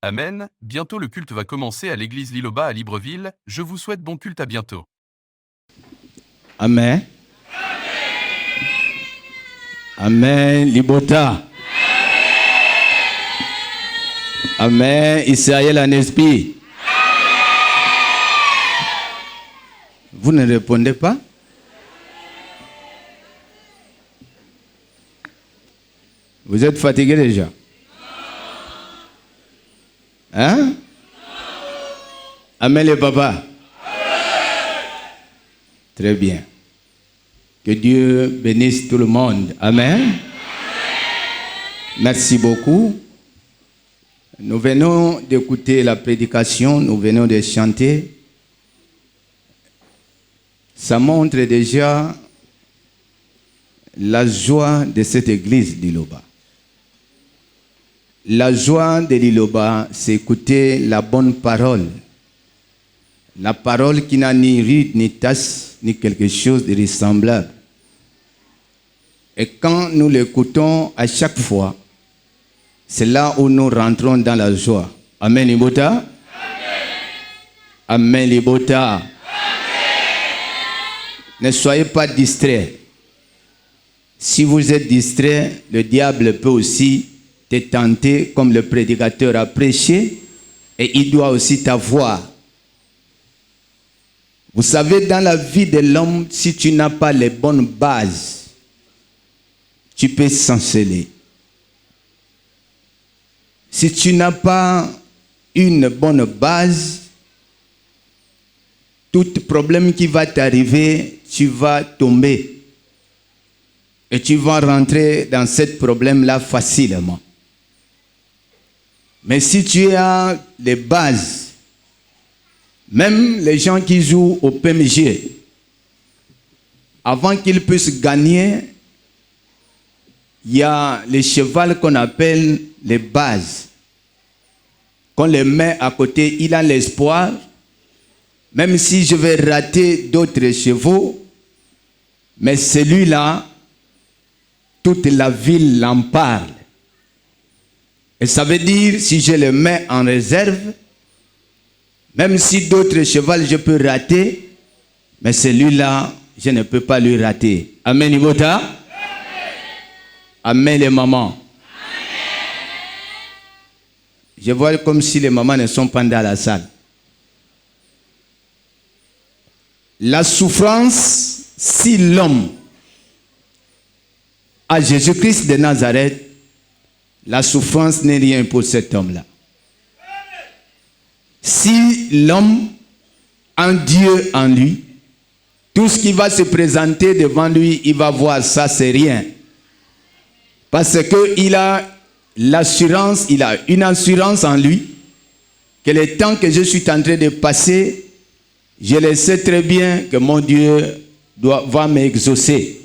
Amen. Bientôt le culte va commencer à l'église Liloba à Libreville. Je vous souhaite bon culte, à bientôt. Amen. Amen. Libota. Amen. Israël en esprit. Vous ne répondez pas? Vous êtes fatigué déjà? Hein? Amen les papas. Très bien. Que Dieu bénisse tout le monde. Amen. Merci beaucoup. Nous venons d'écouter la prédication, nous venons de chanter. Ça montre déjà la joie de cette église d'Iloba. La joie de l'Iloba, c'est écouter la bonne parole. La parole qui n'a ni ride, ni tasse, ni quelque chose de semblable. Et quand nous l'écoutons à chaque fois, c'est là où nous rentrons dans la joie. Amen, Libota. Amen. Amen, Libota. Amen. Ne soyez pas distraits. Si vous êtes distrait, le diable peut aussi te tenter, comme le prédicateur a prêché, et il doit aussi t'avoir. Vous savez, dans la vie de l'homme, si tu n'as pas les bonnes bases, tu peux chanceler. Si tu n'as pas une bonne base, tout problème qui va t'arriver, tu vas tomber. Et tu vas rentrer dans ce problème-là facilement. Mais si tu as les bases, même les gens qui jouent au PMG, avant qu'ils puissent gagner, il y a les chevaux qu'on appelle les bases. Qu'on les met à côté, il a l'espoir. Même si je vais rater d'autres chevaux, mais celui-là, toute la ville en parle. Et ça veut dire, si je le mets en réserve, même si d'autres chevaux je peux rater, mais celui-là, je ne peux pas lui rater. Amen, Ibota. Amen. Amen, les mamans. Amen. Je vois comme si les mamans ne sont pas dans la salle. La souffrance, si l'homme à Jésus-Christ de Nazareth, la souffrance n'est rien pour cet homme-là. Si l'homme a un Dieu en lui, tout ce qui va se présenter devant lui, il va voir ça, c'est rien. Parce qu'il a l'assurance, il a une assurance en lui, que le temps que je suis en train de passer, je le sais très bien que mon Dieu va m'exaucer.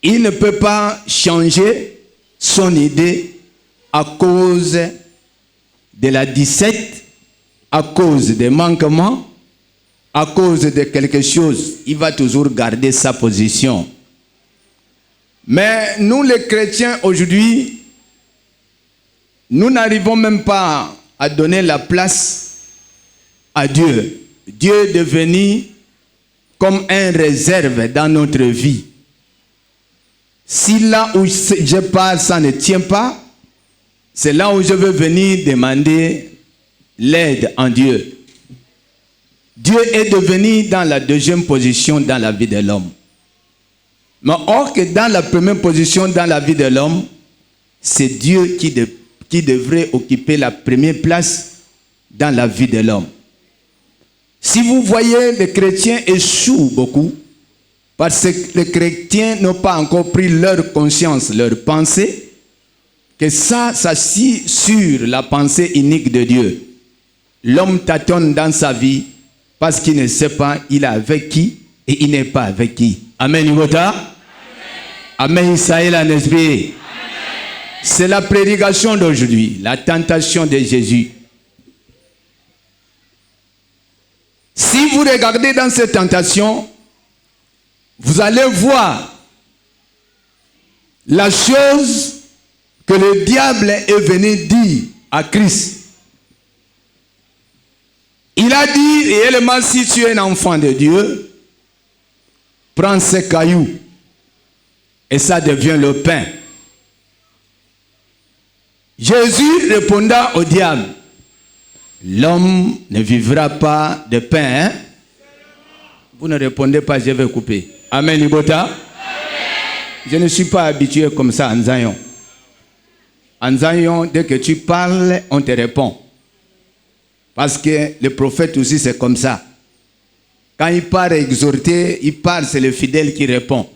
Il ne peut pas changer son idée à cause de la 17, à cause des manquements, à cause de quelque chose. Il va toujours garder sa position. Mais nous les chrétiens aujourd'hui, nous n'arrivons même pas à donner la place à Dieu. Dieu est devenu comme un réserve dans notre vie. Si là où je pars, ça ne tient pas, c'est là où je veux venir demander l'aide en Dieu. Dieu est devenu dans la deuxième position dans la vie de l'homme. Mais or que dans la première position dans la vie de l'homme, c'est Dieu qui devrait occuper la première place dans la vie de l'homme. Si vous voyez, les chrétiens échouent beaucoup, parce que les chrétiens n'ont pas encore pris leur conscience, leur pensée, que ça s'assit sur la pensée unique de Dieu. L'homme tâtonne dans sa vie parce qu'il ne sait pas il est avec qui et il n'est pas avec qui. Amen, Ibota. Amen, Israël en esprit. C'est la prédication d'aujourd'hui, la tentation de Jésus. Si vous regardez dans cette tentation, vous allez voir la chose que le diable est venu dire à Christ. Il a dit réellement, si tu es un enfant de Dieu, prends ces cailloux et ça devient le pain. Jésus répondant au diable, l'homme ne vivra pas de pain. Hein? Vous ne répondez pas, je vais couper. Amen, Libota. Amen. Je ne suis pas habitué comme ça en Zion. En Zion, dès que tu parles, on te répond. Parce que le prophète aussi, c'est comme ça. Quand il part exhorter, il parle, c'est le fidèle qui répond.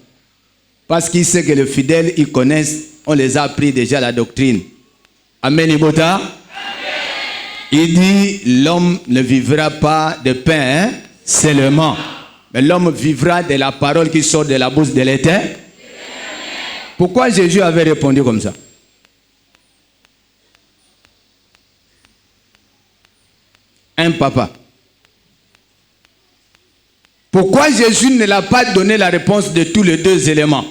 Parce qu'il sait que les fidèles, ils connaissent, on les a appris déjà la doctrine. Amen, Ibota. Amen. Il dit, l'homme ne vivra pas de pain, hein, seulement. Mais l'homme vivra de la parole qui sort de la bouche de l'Éternel. Pourquoi Jésus avait répondu comme ça? Un papa. Pourquoi Jésus ne l'a pas donné la réponse de tous les deux éléments?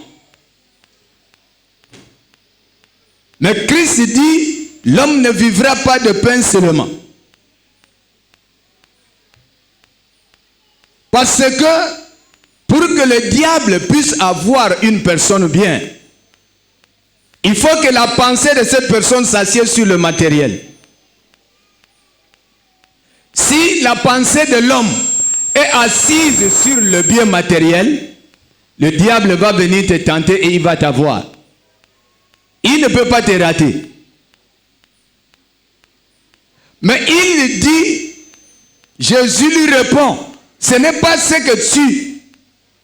Mais Christ dit, l'homme ne vivra pas de pain seulement. Parce que pour que le diable puisse avoir une personne bien, il faut que la pensée de cette personne s'assied sur le matériel. Si la pensée de l'homme est assise sur le bien matériel, le diable va venir te tenter et il va t'avoir. Il ne peut pas te rater. Mais il dit, Jésus lui répond, ce n'est pas ce que tu,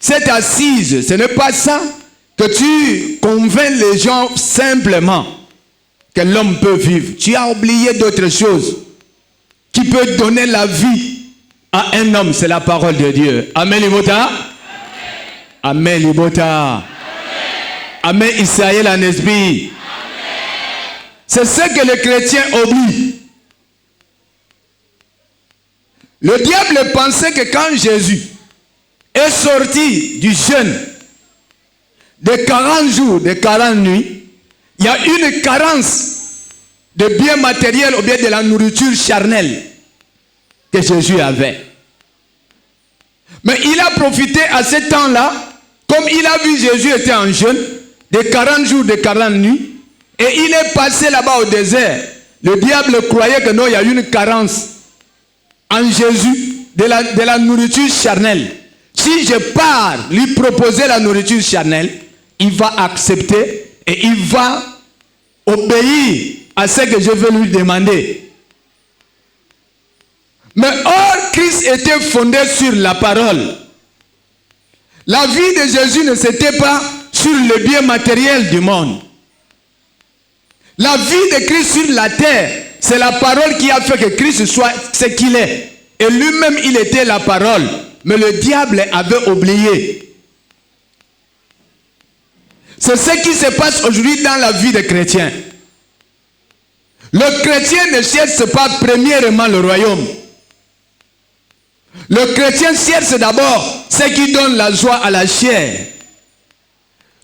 cette assise, ce n'est pas ça que tu convaincs les gens simplement que l'homme peut vivre. Tu as oublié d'autres choses qui peut donner la vie à un homme, c'est la parole de Dieu. Amen, Libota. Amen, Libota. Amen, Israël en esprit. C'est ce que les chrétiens oublient. Le diable pensait que quand Jésus est sorti du jeûne de 40 jours, de 40 nuits, il y a une carence de biens matériels ou bien de la nourriture charnelle que Jésus avait. Mais il a profité à ce temps-là, comme il a vu Jésus était en jeûne, de 40 jours, de 40 nuits, et il est passé là-bas au désert. Le diable croyait que non, il y a une carence en Jésus de la nourriture charnelle. Si je pars lui proposer la nourriture charnelle, il va accepter et il va obéir à ce que je vais lui demander. Mais or, Christ était fondé sur la parole. La vie de Jésus ne s'était pas sur le bien matériel du monde. La vie de Christ sur la terre, c'est la parole qui a fait que Christ soit ce qu'il est. Et lui-même, il était la parole. Mais le diable avait oublié. C'est ce qui se passe aujourd'hui dans la vie des chrétiens. Le chrétien ne cherche pas premièrement le royaume. Le chrétien cherche d'abord ce qui donne la joie à la chair.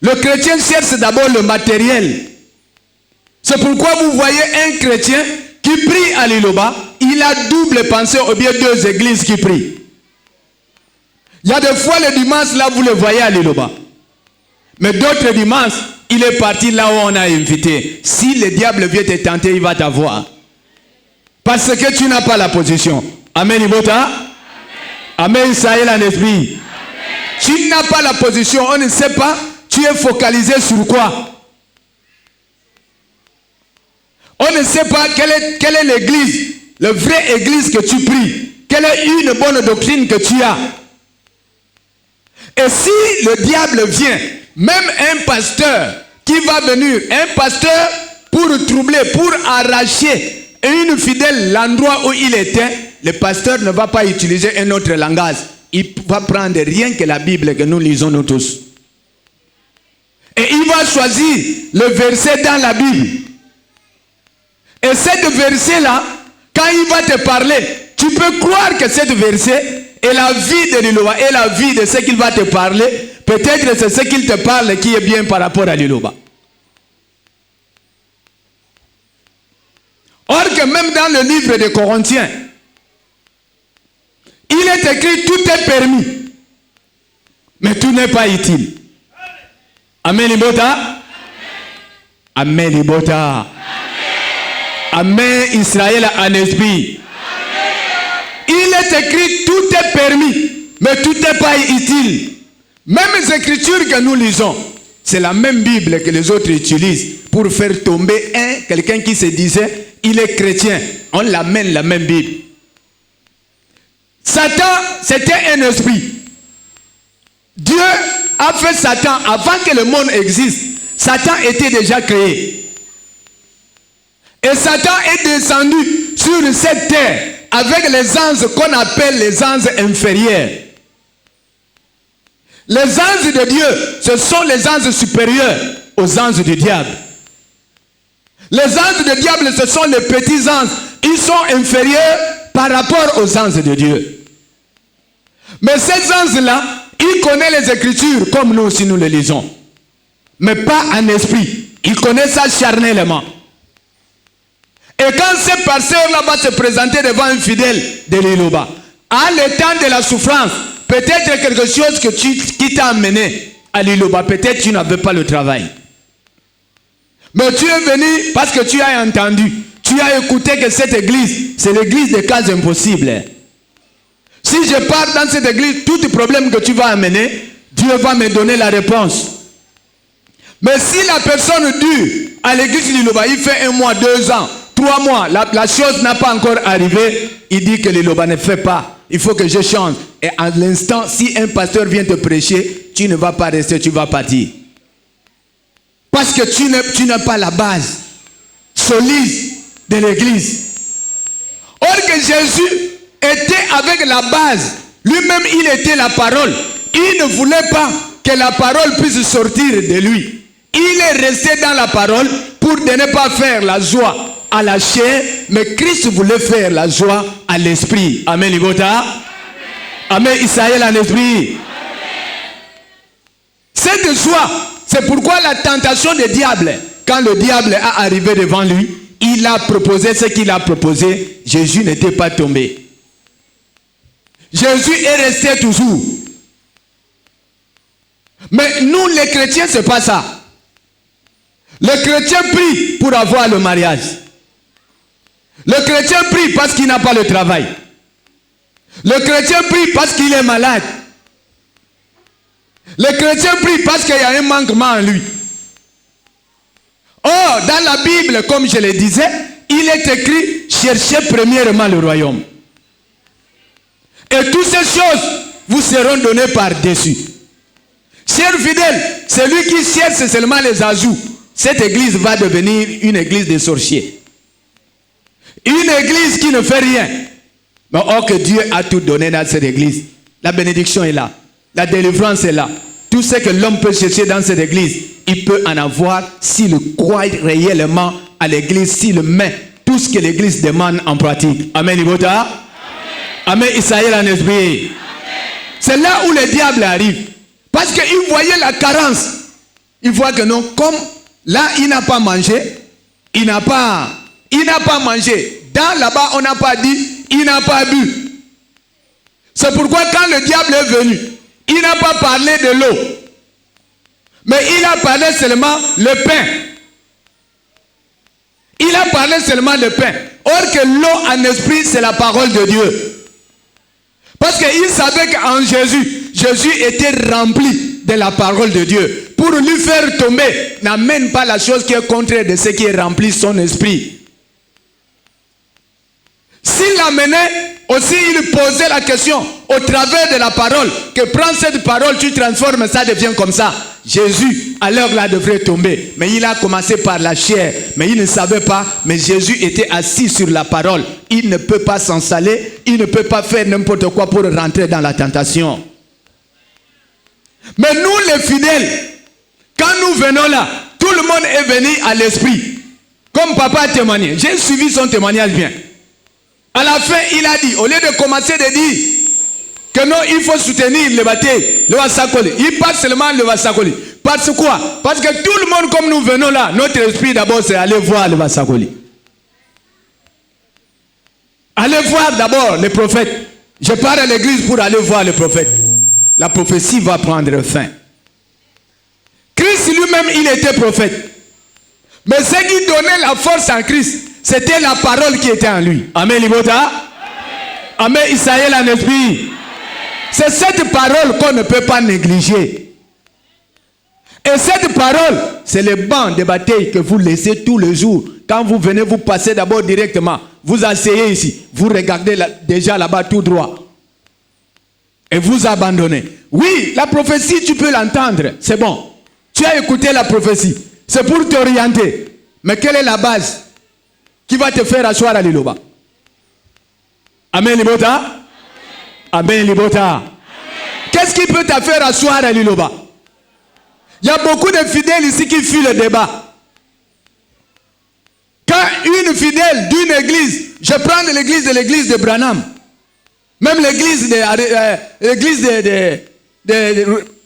Le chrétien cherche d'abord le matériel. C'est pourquoi vous voyez un chrétien qui prie à Liloba, il a double pensée ou bien deux églises qui prient. Il y a des fois le dimanche là vous le voyez à Liloba. Mais d'autres dimanches, il est parti là où on a invité. Si le diable vient te tenter, il va t'avoir. Parce que tu n'as pas la position. Amen, Ibota. Amen, Israël en esprit. Tu n'as pas la position, on ne sait pas, tu es focalisé sur quoi? On ne sait pas quelle est l'église, la vraie église que tu pries. Quelle est une bonne doctrine que tu as. Et si le diable vient, même un pasteur qui va venir, un pasteur pour troubler, pour arracher une fidèle l'endroit où il était, le pasteur ne va pas utiliser un autre langage. Il va prendre rien que la Bible que nous lisons nous tous. Et il va choisir le verset dans la Bible. Et ce verset-là, quand il va te parler, tu peux croire que ce verset est la vie de Liloba, est la vie de ce qu'il va te parler. Peut-être c'est ce qu'il te parle qui est bien par rapport à Liloba. Or que même dans le livre des Corinthiens, Il est écrit, tout est permis. Mais tout n'est pas utile. Amen, Libota. Amen, Libota. Amen, Israël en esprit. Il est écrit, tout est permis, mais tout n'est pas utile. Même les écritures que nous lisons, c'est la même Bible que les autres utilisent pour faire tomber quelqu'un qui se disait, il est chrétien. On l'amène la même Bible. Satan, c'était un esprit. Dieu a fait Satan avant que le monde existe. Satan était déjà créé. Et Satan est descendu sur cette terre avec les anges qu'on appelle les anges inférieurs. Les anges de Dieu, ce sont les anges supérieurs aux anges du diable. Les anges du diable, ce sont les petits anges. Ils sont inférieurs par rapport aux anges de Dieu. Mais ces anges-là, ils connaissent les Écritures comme nous aussi nous les lisons. Mais pas en esprit. Ils connaissent ça charnellement. Et quand ces pasteurs-là vont se présenter devant un fidèle de Liloba, à l'état de la souffrance, peut-être quelque chose qui t'a amené à Liloba, peut-être tu n'avais pas le travail. Mais tu es venu parce que tu as entendu, tu as écouté que cette église, c'est l'église des cas impossibles. Si je pars dans cette église, tout problème que tu vas amener, Dieu va me donner la réponse. Mais si la personne dure à l'église de Liloba, il fait 1 mois, 2 ans, 3 mois, la chose n'a pas encore arrivé, il dit que Liloba ne fait pas. Il faut que je change. Et à l'instant, si un pasteur vient te prêcher, tu ne vas pas rester, tu vas partir. Parce que tu n'as pas la base solide de l'église. Or que Jésus était avec la base. Lui-même, il était la parole. Il ne voulait pas que la parole puisse sortir de lui. Il est resté dans la parole pour ne pas faire la joie à la chair, mais Christ voulait faire la joie à l'esprit. Amen, Libota. Amen, Israël en esprit. Cette joie, c'est pourquoi la tentation du diable, quand le diable est arrivé devant lui, il a proposé ce qu'il a proposé. Jésus n'était pas tombé. Jésus est resté toujours. Mais nous, les chrétiens, ce n'est pas ça. Le chrétien prie pour avoir le mariage. Le chrétien prie parce qu'il n'a pas le travail. Le chrétien prie parce qu'il est malade. Le chrétien prie parce qu'il y a un manquement en lui. Or, dans la Bible, comme je le disais, il est écrit, cherchez premièrement le royaume. Et toutes ces choses vous seront données par-dessus. Chers fidèles, celui qui cherche seulement les ajouts, cette église va devenir une église de sorciers. Une église qui ne fait rien. Mais or que Dieu a tout donné dans cette église. La bénédiction est là. La délivrance est là. Tout ce que l'homme peut chercher dans cette église, il peut en avoir s'il croit réellement à l'église, s'il met tout ce que l'église demande en pratique. Amen, Libota. Amen, Israël en esprit. C'est là où le diable arrive. Parce qu'il voyait la carence. Il voit que non, comme là, il n'a pas mangé, il n'a pas mangé. Dans là-bas, on n'a pas dit, il n'a pas bu. C'est pourquoi quand le diable est venu, il n'a pas parlé de l'eau. Mais il a parlé seulement le pain. Il a parlé seulement le pain. Or que l'eau en esprit, c'est la parole de Dieu. Parce qu'il savait qu'en Jésus, Jésus était rempli de la parole de Dieu. Pour lui faire tomber, n'amène pas la chose qui est contraire de ce qui est rempli son esprit. S'il l'amenait, aussi il posait la question au travers de la parole, que prends cette parole, tu transformes, ça devient comme ça. Jésus, à l'heure là, devrait tomber. Mais il a commencé par la chair. Mais il ne savait pas. Mais Jésus était assis sur la parole. Il ne peut pas s'installer. Il ne peut pas faire n'importe quoi pour rentrer dans la tentation. Mais nous, les fidèles, quand nous venons là, tout le monde est venu à l'esprit. Comme papa a témoigné. J'ai suivi son témoignage bien. À la fin, il a dit, au lieu de commencer de dire que non, il faut soutenir le bâté, le Wasakoli. Il passe seulement le Wasakoli. Parce quoi? Parce que tout le monde, comme nous venons là, notre esprit d'abord, c'est aller voir le Wasakoli. Allez voir d'abord les prophètes. Je pars à l'église pour aller voir le prophète. La prophétie va prendre fin. Christ lui-même, il était prophète. Mais ce qui donnait la force en Christ, c'était la parole qui était en lui. Amen, Libota. Amen, Isaïe, en esprit. C'est cette parole qu'on ne peut pas négliger. Et cette parole, c'est le banc de bataille que vous laissez tous les jours. Quand vous venez, vous passez d'abord directement. Vous asseyez ici. Vous regardez déjà là-bas tout droit. Et vous abandonnez. Oui, la prophétie, tu peux l'entendre. C'est bon. Tu as écouté la prophétie. C'est pour t'orienter. Mais quelle est la base qui va te faire asseoir à l'Iloba? Amen, Libota. Amen, Libota. Qu'est-ce qui peut te faire asseoir à l'Iloba? Il y a beaucoup de fidèles ici qui fuient le débat. Quand une fidèle d'une église, je prends l'église de Branham, même l'église de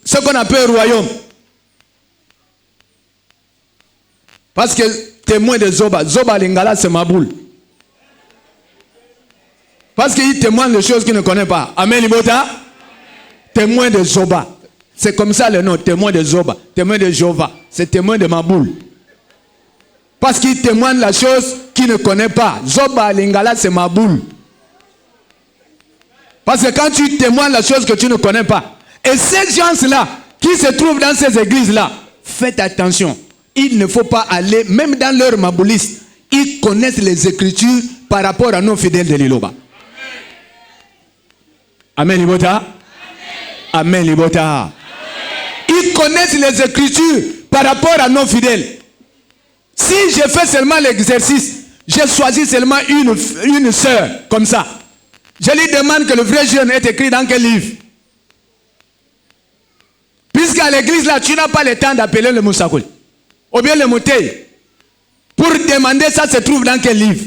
ce qu'on appelle royaume. Parce que témoin de Zoba, Zoba Lingala c'est ma boule. Parce qu'il témoigne de choses qu'il ne connaît pas. Amen, Libota. Témoin de Zoba. C'est comme ça le nom, témoin de Zoba. Témoin de Jéhovah. C'est témoin de ma boule. Parce qu'il témoigne la chose qu'il ne connaît pas. Zoba Lingala c'est ma boule. Parce que quand tu témoignes la chose que tu ne connais pas. Et ces gens-là qui se trouvent dans ces églises-là, faites attention. Il ne faut pas aller, même dans leur maboulisme, ils connaissent les Écritures par rapport à nos fidèles de l'Iloba. Amen, Libota. Amen, Libota. Ils connaissent les Écritures par rapport à nos fidèles. Si je fais seulement l'exercice, j'ai choisi seulement une sœur, comme ça. Je lui demande que le vrai jeûne est écrit dans quel livre? Puisqu'à l'église là, tu n'as pas le temps d'appeler le Moussakoul. Ou bien le Moutei. Pour demander ça se trouve dans quel livre?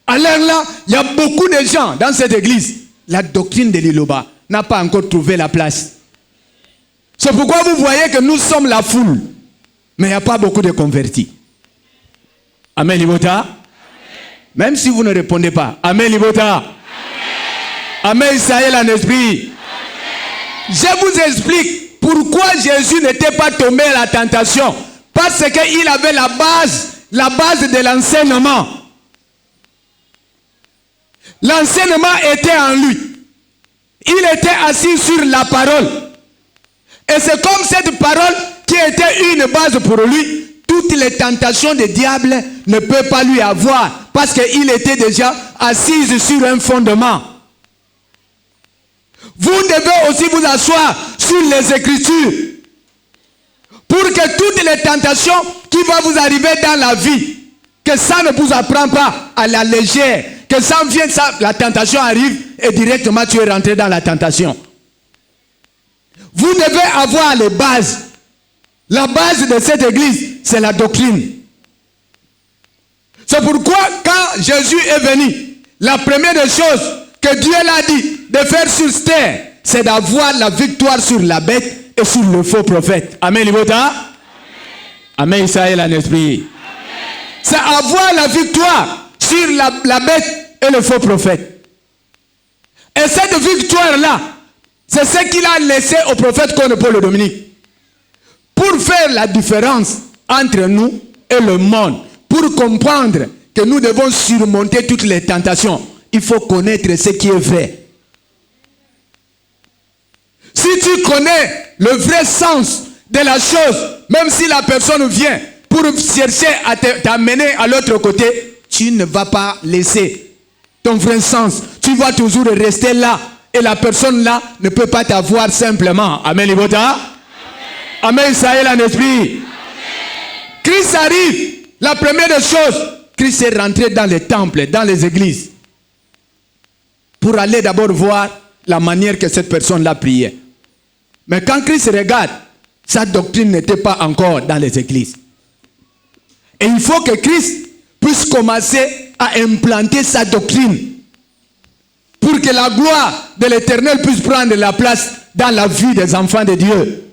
Alors là, il y a beaucoup de gens dans cette église. La doctrine de l'Iloba n'a pas encore trouvé la place. C'est pourquoi vous voyez que nous sommes la foule. Mais il n'y a pas beaucoup de convertis. Amen, Libota. Même si vous ne répondez pas. Amen, Libota. Amen, Isaïe, en esprit. Je vous explique pourquoi Jésus n'était pas tombé à la tentation. Parce qu'il avait la base de l'enseignement. L'enseignement était en lui. Il était assis sur la parole. Et c'est comme cette parole qui était une base pour lui. Toutes les tentations du diable ne peuvent pas lui avoir. Parce qu'il était déjà assis sur un fondement. Vous devez aussi vous asseoir sur les Écritures. Pour que toutes les tentations qui vont vous arriver dans la vie, que ça ne vous apprend pas à la légère. Que ça vienne, la tentation arrive et directement tu es rentré dans la tentation. Vous devez avoir les bases. La base de cette église, c'est la doctrine. C'est pourquoi quand Jésus est venu, la première des choses que Dieu l'a dit de faire sur cette terre, c'est d'avoir la victoire sur la bête et sur le faux prophète. Amen, Libota. Amen, Isaïe, en esprit. C'est avoir la victoire sur la bête et le faux prophète. Et cette victoire-là, c'est ce qu'il a laissé au prophète comme Paul Dominique. Pour faire la différence entre nous et le monde, pour comprendre que nous devons surmonter toutes les tentations, il faut connaître ce qui est vrai. Si tu connais le vrai sens de la chose, même si la personne vient pour chercher à t'amener à l'autre côté, tu ne vas pas laisser ton vrai sens. Tu vas toujours rester là. Et la personne là ne peut pas t'avoir simplement. Amen, Libota. Amen, Isaïe, en esprit. Christ arrive. La première des choses, Christ est rentré dans les temples, dans les églises. Pour aller d'abord voir la manière que cette personne-là priait. Mais quand Christ regarde, sa doctrine n'était pas encore dans les églises. Et il faut que Christ puisse commencer à implanter sa doctrine. Pour que la gloire de l'Éternel puisse prendre la place dans la vie des enfants de Dieu.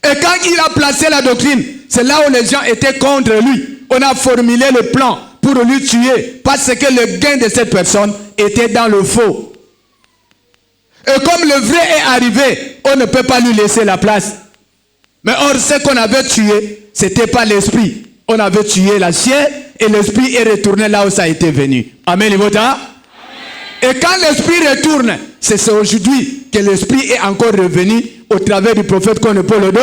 Et quand il a placé la doctrine, c'est là où les gens étaient contre lui. On a formulé le plan pour lui tuer parce que le gain de cette personne était dans le faux. Et comme le vrai est arrivé, on ne peut pas lui laisser la place. Mais or, ce qu'on avait tué, ce n'était pas l'esprit. On avait tué la chair et l'esprit est retourné là où ça a été venu. Amen, Libota. Et quand l'esprit retourne, c'est aujourd'hui que l'esprit est encore revenu au travers du prophète qu'on ne peut le dos.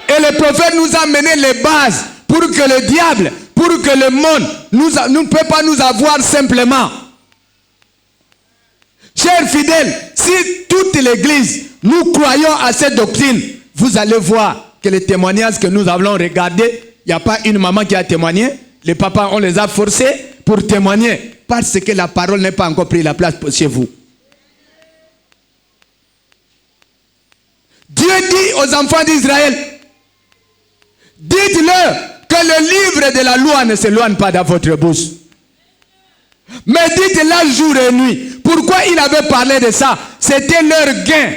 Et le prophète nous a mené les bases pour que le diable, pour que le monde ne peut pas nous avoir simplement. Chers fidèles, si toute l'église, nous croyons à cette doctrine, vous allez voir que les témoignages que nous avons regardés, il n'y a pas une maman qui a témoigné, les papas, on les a forcés pour témoigner, parce que la parole n'a pas encore pris la place chez vous. Dieu dit aux enfants d'Israël, dites-leur que le livre de la loi ne s'éloigne pas dans votre bouche. Mais dites-le jour et nuit. Pourquoi il avait parlé de ça? C'était leur gain.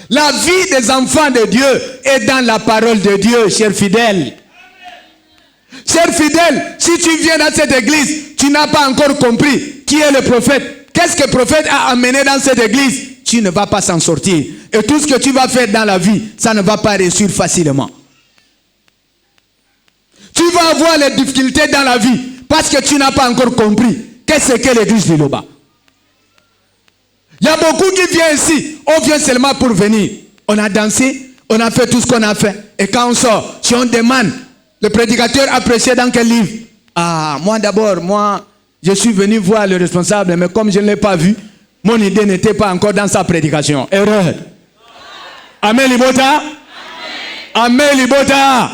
La vie des enfants de Dieu est dans la parole de Dieu, chers fidèles. Chers fidèles, si tu viens dans cette église, tu n'as pas encore compris qui est le prophète. Qu'est-ce que le prophète a amené dans cette église? Tu ne vas pas s'en sortir. Et tout ce que tu vas faire dans la vie, ça ne va pas réussir facilement. Tu vas avoir les difficultés dans la vie parce que tu n'as pas encore compris qu'est-ce que l'église de Loba. Il y a beaucoup qui viennent ici. On vient seulement pour venir. On a dansé, on a fait tout ce qu'on a fait. Et quand on sort, si on demande, le prédicateur a prêché dans quel livre? Ah, moi d'abord, je suis venu voir le responsable, mais comme je ne l'ai pas vu, mon idée n'était pas encore dans sa prédication. Erreur. Amen, Libota. Amen, Libota.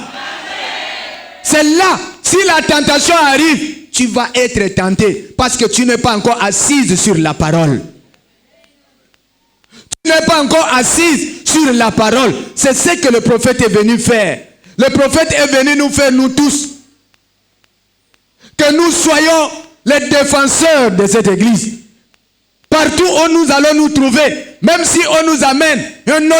C'est là, si la tentation arrive, tu vas être tenté parce que tu n'es pas encore assise sur la parole. Tu n'es pas encore assise sur la parole. C'est ce que le prophète est venu faire. Le prophète est venu nous faire, nous tous, que nous soyons les défenseurs de cette église. Partout où nous allons nous trouver, même si on nous amène une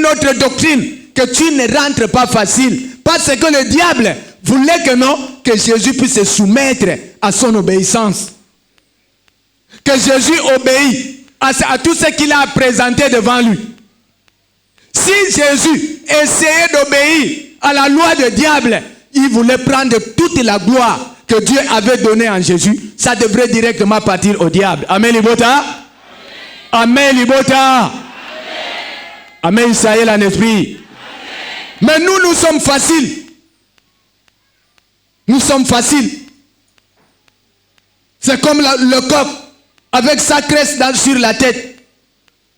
autre doctrine, que tu ne rentres pas facile. Parce que le diable voulait que non, que Jésus puisse se soumettre à son obéissance. Que Jésus obéit à tout ce qu'il a présenté devant lui. Si Jésus essayait d'obéir à la loi du diable, il voulait prendre toute la gloire que Dieu avait donnée en Jésus. Ça devrait directement partir au diable. Amen, Libota. Amen, Libota. Amen, Israël en esprit. Mais nous sommes faciles. Nous sommes faciles. C'est comme le coq avec sa crête sur la tête.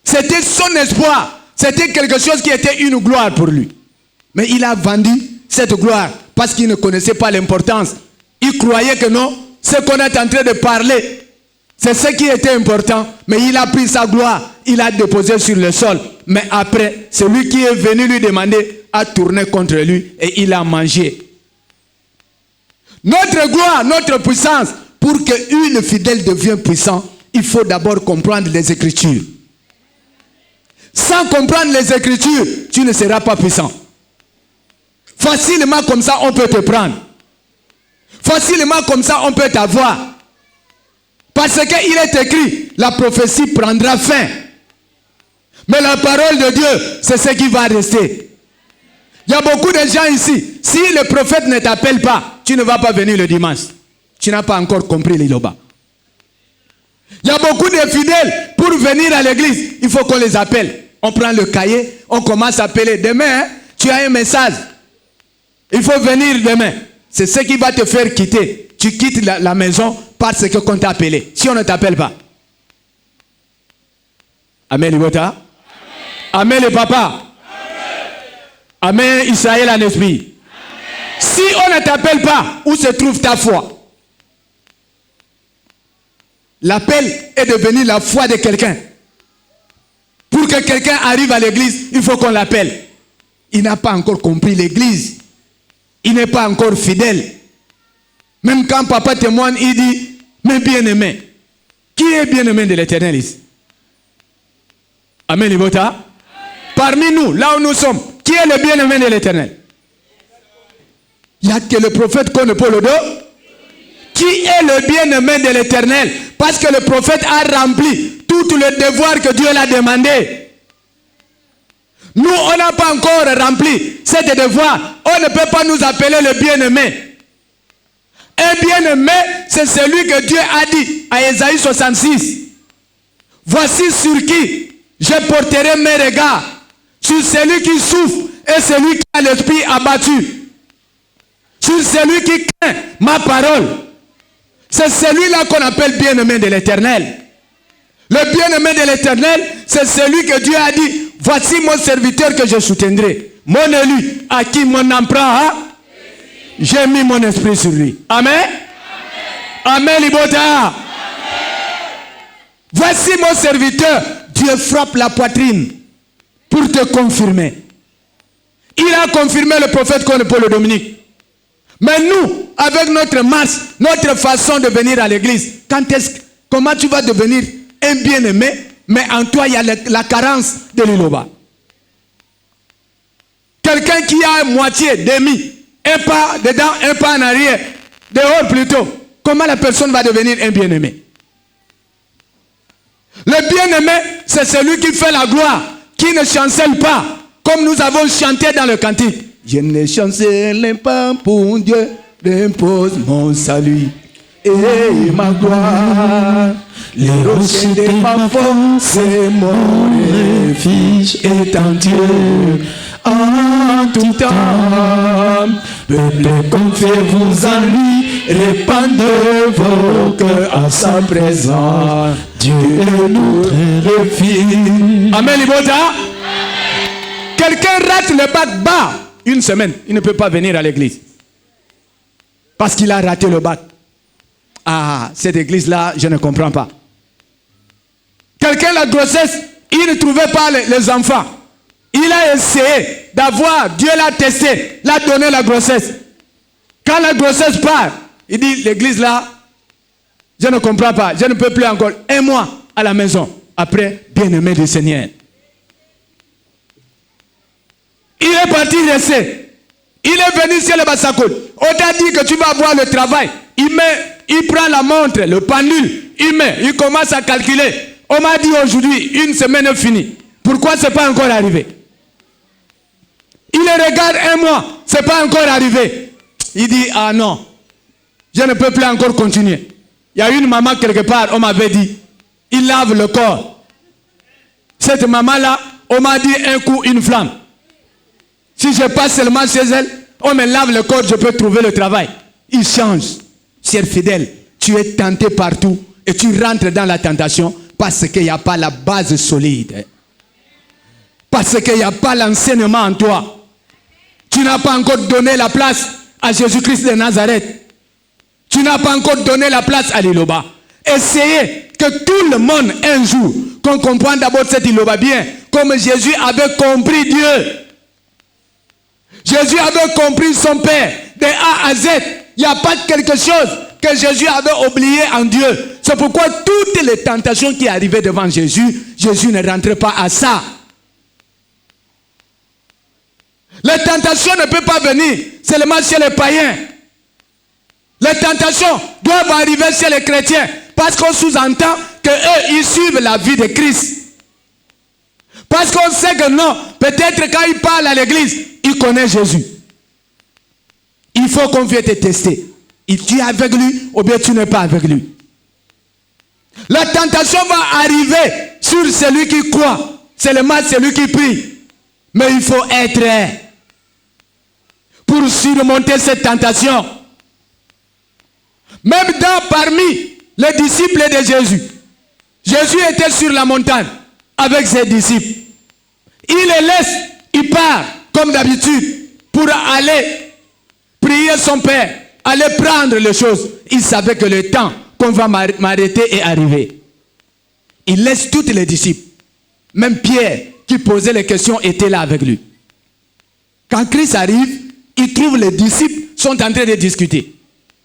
C'était son espoir. C'était quelque chose qui était une gloire pour lui. Mais il a vendu cette gloire parce qu'il ne connaissait pas l'importance. Il croyait que non, ce qu'on est en train de parler, c'est ce qui était important. Mais il a pris sa gloire, il a déposé sur le sol. Mais après, celui qui est venu lui demander a tourné contre lui et il a mangé. Notre gloire, notre puissance, pour qu'une fidèle devienne puissant, il faut d'abord comprendre les Écritures. Sans comprendre les Écritures, tu ne seras pas puissant. Facilement comme ça, on peut te prendre. Facilement comme ça, on peut t'avoir. Parce qu'il est écrit, la prophétie prendra fin. Mais la parole de Dieu, c'est ce qui va rester. Il y a beaucoup de gens ici. Si le prophète ne t'appelle pas, tu ne vas pas venir le dimanche. Tu n'as pas encore compris l'Iloba. Il y a beaucoup de fidèles. Pour venir à l'église, il faut qu'on les appelle. On prend le cahier, on commence à appeler. Demain, tu as un message. Il faut venir demain. C'est ce qui va te faire quitter. Tu quittes la maison parce que qu'on t'a appelé. Si on ne t'appelle pas. Amen, Libota. Amen, les papas. Amen, Israël en esprit. Amen. Si on ne t'appelle pas, où se trouve ta foi? L'appel est devenu la foi de quelqu'un. Pour que quelqu'un arrive à l'église, il faut qu'on l'appelle. Il n'a pas encore compris l'église. Il n'est pas encore fidèle. Même quand papa témoigne, il dit, mais bien-aimé. Qui est bien-aimé de l'Éternel ici? Amen, Libota. Parmi nous, là où nous sommes, qui est le bien-aimé de l'Éternel? Il n'y a que le prophète qu'on ne peut le dos. qui est le bien-aimé de l'Éternel? Parce que le prophète a rempli tout le devoir que Dieu l'a demandé. Nous, on n'a pas encore rempli ce devoir. On ne peut pas nous appeler le bien-aimé. Un bien-aimé, c'est celui que Dieu a dit à Ésaïe 66. Voici sur qui je porterai mes regards, sur celui qui souffre et celui qui a l'esprit abattu, sur celui qui craint ma parole. C'est celui-là qu'on appelle bien-aimé de l'Éternel. Le bien-aimé de l'Éternel, c'est celui que Dieu a dit, voici mon serviteur que je soutiendrai, mon élu, à qui mon emprunt, j'ai mis mon esprit sur lui. Amen. Amen, Libota. Voici mon serviteur. Dieu frappe la poitrine pour te confirmer. Il a confirmé le prophète Paul Dominique. Mais nous, avec notre marche, notre façon de venir à l'église, comment tu vas devenir un bien-aimé, mais en toi il y a la carence de l'Iloba. Quelqu'un qui a moitié, demi, un pas dedans, un pas en arrière, dehors plutôt. Comment la personne va devenir un bien-aimé? Le bien-aimé, c'est celui qui fait la gloire, qui ne chancelle pas, comme nous avons chanté dans le cantique. Je ne chancelle pas pour Dieu, repose mon salut et ma gloire. Les rochers de ma force, mon refuge est en Dieu. En tout temps, peuple, confiez-vous en lui, répandez vos cœurs à sa présence. Dieu est notre refuge. Amen, Libota. Quelqu'un rate le bac bas une semaine, il ne peut pas venir à l'église. Parce qu'il a raté le bac. Ah, cette église-là, je ne comprends pas. Quelqu'un, la grossesse, il ne trouvait pas les enfants. Il a essayé d'avoir, Dieu l'a testé, l'a donné la grossesse. Quand la grossesse part, il dit, l'église là, je ne comprends pas, je ne peux plus encore. Un mois à la maison, après, bien-aimé du Seigneur. Il est parti rester. Il est venu sur le Bassakoul. On t'a dit que tu vas avoir le travail. Il prend la montre, le pendule, il commence à calculer. On m'a dit aujourd'hui, une semaine est finie. Pourquoi ce n'est pas encore arrivé? Il regarde un mois, ce n'est pas encore arrivé. Il dit, ah non, je ne peux plus encore continuer. Il y a une maman quelque part, on m'avait dit, il lave le corps. Cette maman-là, on m'a dit un coup, une flamme. Si je passe seulement chez elle, on me lave le corps, je peux trouver le travail. Il change. Cher fidèle, tu es tenté partout et tu rentres dans la tentation parce qu'il n'y a pas la base solide. Parce qu'il n'y a pas l'enseignement en toi. Tu n'as pas encore donné la place à Jésus-Christ de Nazareth. Tu n'as pas encore donné la place à l'Iloba. Essayez que tout le monde, un jour, qu'on comprenne d'abord cet Iloba bien, comme Jésus avait compris Dieu. Jésus avait compris son Père, de A à Z. Il n'y a pas quelque chose que Jésus avait oublié en Dieu. C'est pourquoi toutes les tentations qui arrivaient devant Jésus, Jésus ne rentrait pas à ça. Les tentations ne peuvent pas venir seulement chez les païens. Les tentations doivent arriver chez les chrétiens parce qu'on sous-entend qu'eux, ils suivent la vie de Christ. Parce qu'on sait que non, peut-être quand il parle à l'église, il connaît Jésus. Il faut qu'on vienne te tester. Tu es avec lui ou bien tu n'es pas avec lui. La tentation va arriver sur celui qui croit, seulement celui qui prie. Mais il faut être pour surmonter cette tentation. Même parmi les disciples de Jésus, Jésus était sur la montagne avec ses disciples. Il les laisse, il part comme d'habitude pour aller prier son Père, aller prendre les choses. Il savait que le temps qu'on va m'arrêter est arrivé. Il laisse tous les disciples. Même Pierre qui posait les questions était là avec lui. Quand Christ arrive, il trouve les disciples sont en train de discuter.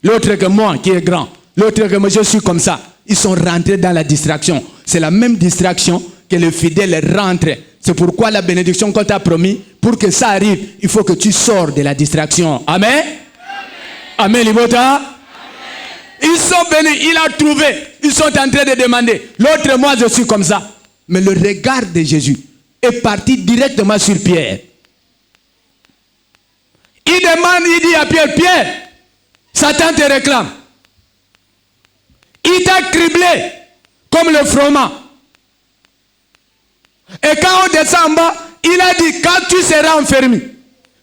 L'autre que moi qui est grand, l'autre que moi je suis comme ça. Ils sont rentrés dans la distraction. C'est la même distraction que le fidèle rentre. C'est pourquoi la bénédiction qu'on t'a promis, pour que ça arrive, il faut que tu sors de la distraction. Amen. Amen, Libota. Il sont venus, il a trouvé. Ils sont en train de demander. L'autre, moi, je suis comme ça. Mais le regard de Jésus est parti directement sur Pierre. Il demande, il dit à Pierre, Pierre, Satan te réclame. Il t'a criblé comme le froment. Et quand on descend en bas, il a dit, quand tu seras enfermé,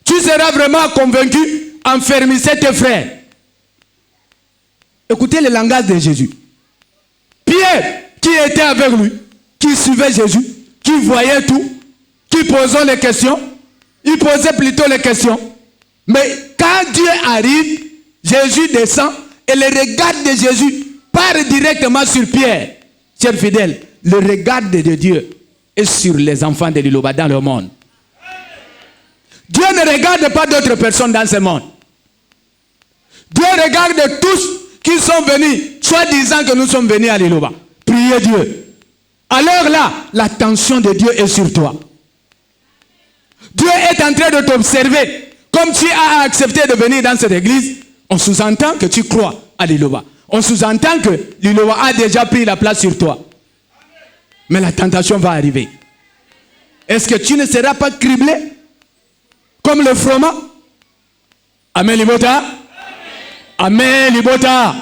tu seras vraiment convaincu, enfermisser tes frères. Écoutez le langage de Jésus. Pierre, qui était avec lui, qui suivait Jésus, qui voyait tout, qui posait les questions, il posait plutôt les questions. Mais quand Dieu arrive, Jésus descend et le regard de Jésus part directement sur Pierre. Chers fidèles, le regard de Dieu est sur les enfants de Liloba dans le monde. Dieu ne regarde pas d'autres personnes dans ce monde. Dieu regarde tous qui sont venus, soit disant que nous sommes venus à Liloba. Priez Dieu. Alors là, l'attention de Dieu est sur toi. Dieu est en train de t'observer. Comme tu as accepté de venir dans cette église, on sous-entend que tu crois à Liloba. On sous-entend que Liloba a déjà pris la place sur toi. Mais la tentation va arriver. Est-ce que tu ne seras pas criblé comme le froment? Amen Libota. Amen Libota.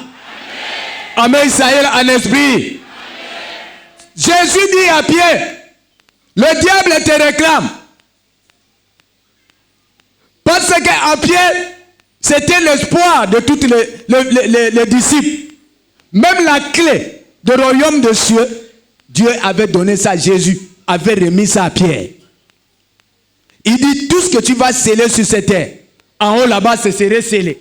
Amen Israël en esprit. Jésus dit à Pierre, le diable te réclame. Parce qu'à Pierre, c'était l'espoir de tous les disciples. Même la clé du royaume de cieux, Dieu avait donné ça à Jésus, avait remis ça à Pierre. Il dit, tout ce que tu vas sceller sur cette terre, en haut là-bas, ce serait scellé.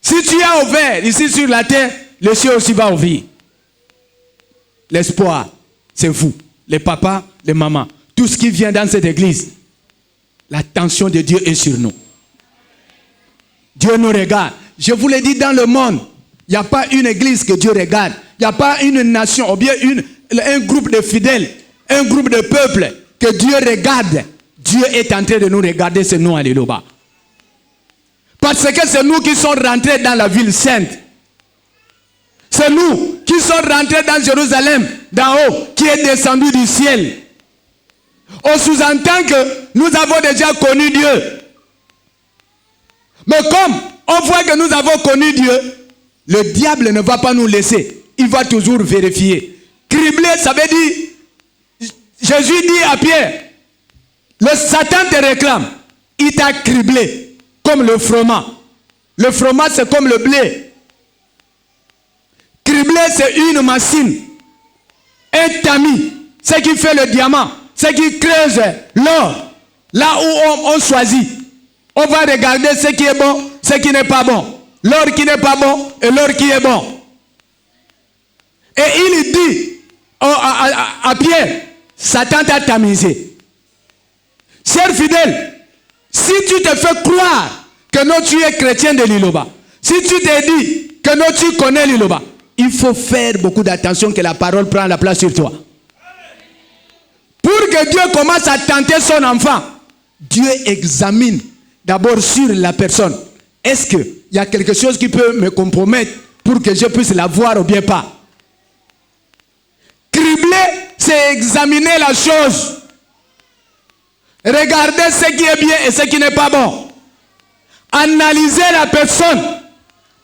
Si tu as ouvert ici sur la terre, le ciel aussi va ouvrir. L'espoir, c'est vous, les papas, les mamans, tout ce qui vient dans cette église. L'attention de Dieu est sur nous. Dieu nous regarde. Je vous l'ai dit, dans le monde, il n'y a pas une église que Dieu regarde. Il n'y a pas une nation, ou bien un groupe de fidèles, un groupe de peuples que Dieu regarde. Dieu est en train de nous regarder, c'est nous, alléluia. Parce que c'est nous qui sommes rentrés dans la ville sainte. C'est nous qui sommes rentrés dans Jérusalem, d'en haut, qui est descendu du ciel. On sous-entend que nous avons déjà connu Dieu. Mais comme on voit que nous avons connu Dieu, le diable ne va pas nous laisser. Il va toujours vérifier. Cribler, ça veut dire, Jésus dit à Pierre, le Satan te réclame. Il t'a criblé comme le froment. Le froment, c'est comme le blé. Cribler, c'est une machine. Un tamis, c'est qui fait le diamant. C'est qui creuse l'or. Là où on choisit. On va regarder ce qui est bon, ce qui n'est pas bon. L'or qui n'est pas bon et l'or qui est bon. Et il dit à Pierre, Satan t'a tamisé. Cher fidèle, si tu te fais croire que non, tu es chrétien de Liloba, si tu te dis que non, tu connais Liloba, il faut faire beaucoup d'attention que la parole prenne la place sur toi. Pour que Dieu commence à tenter son enfant, Dieu examine d'abord sur la personne. Est-ce qu'il y a quelque chose qui peut me compromettre pour que je puisse la voir ou bien pas? Cribler, c'est examiner la chose. Regarder ce qui est bien et ce qui n'est pas bon. Analyser la personne.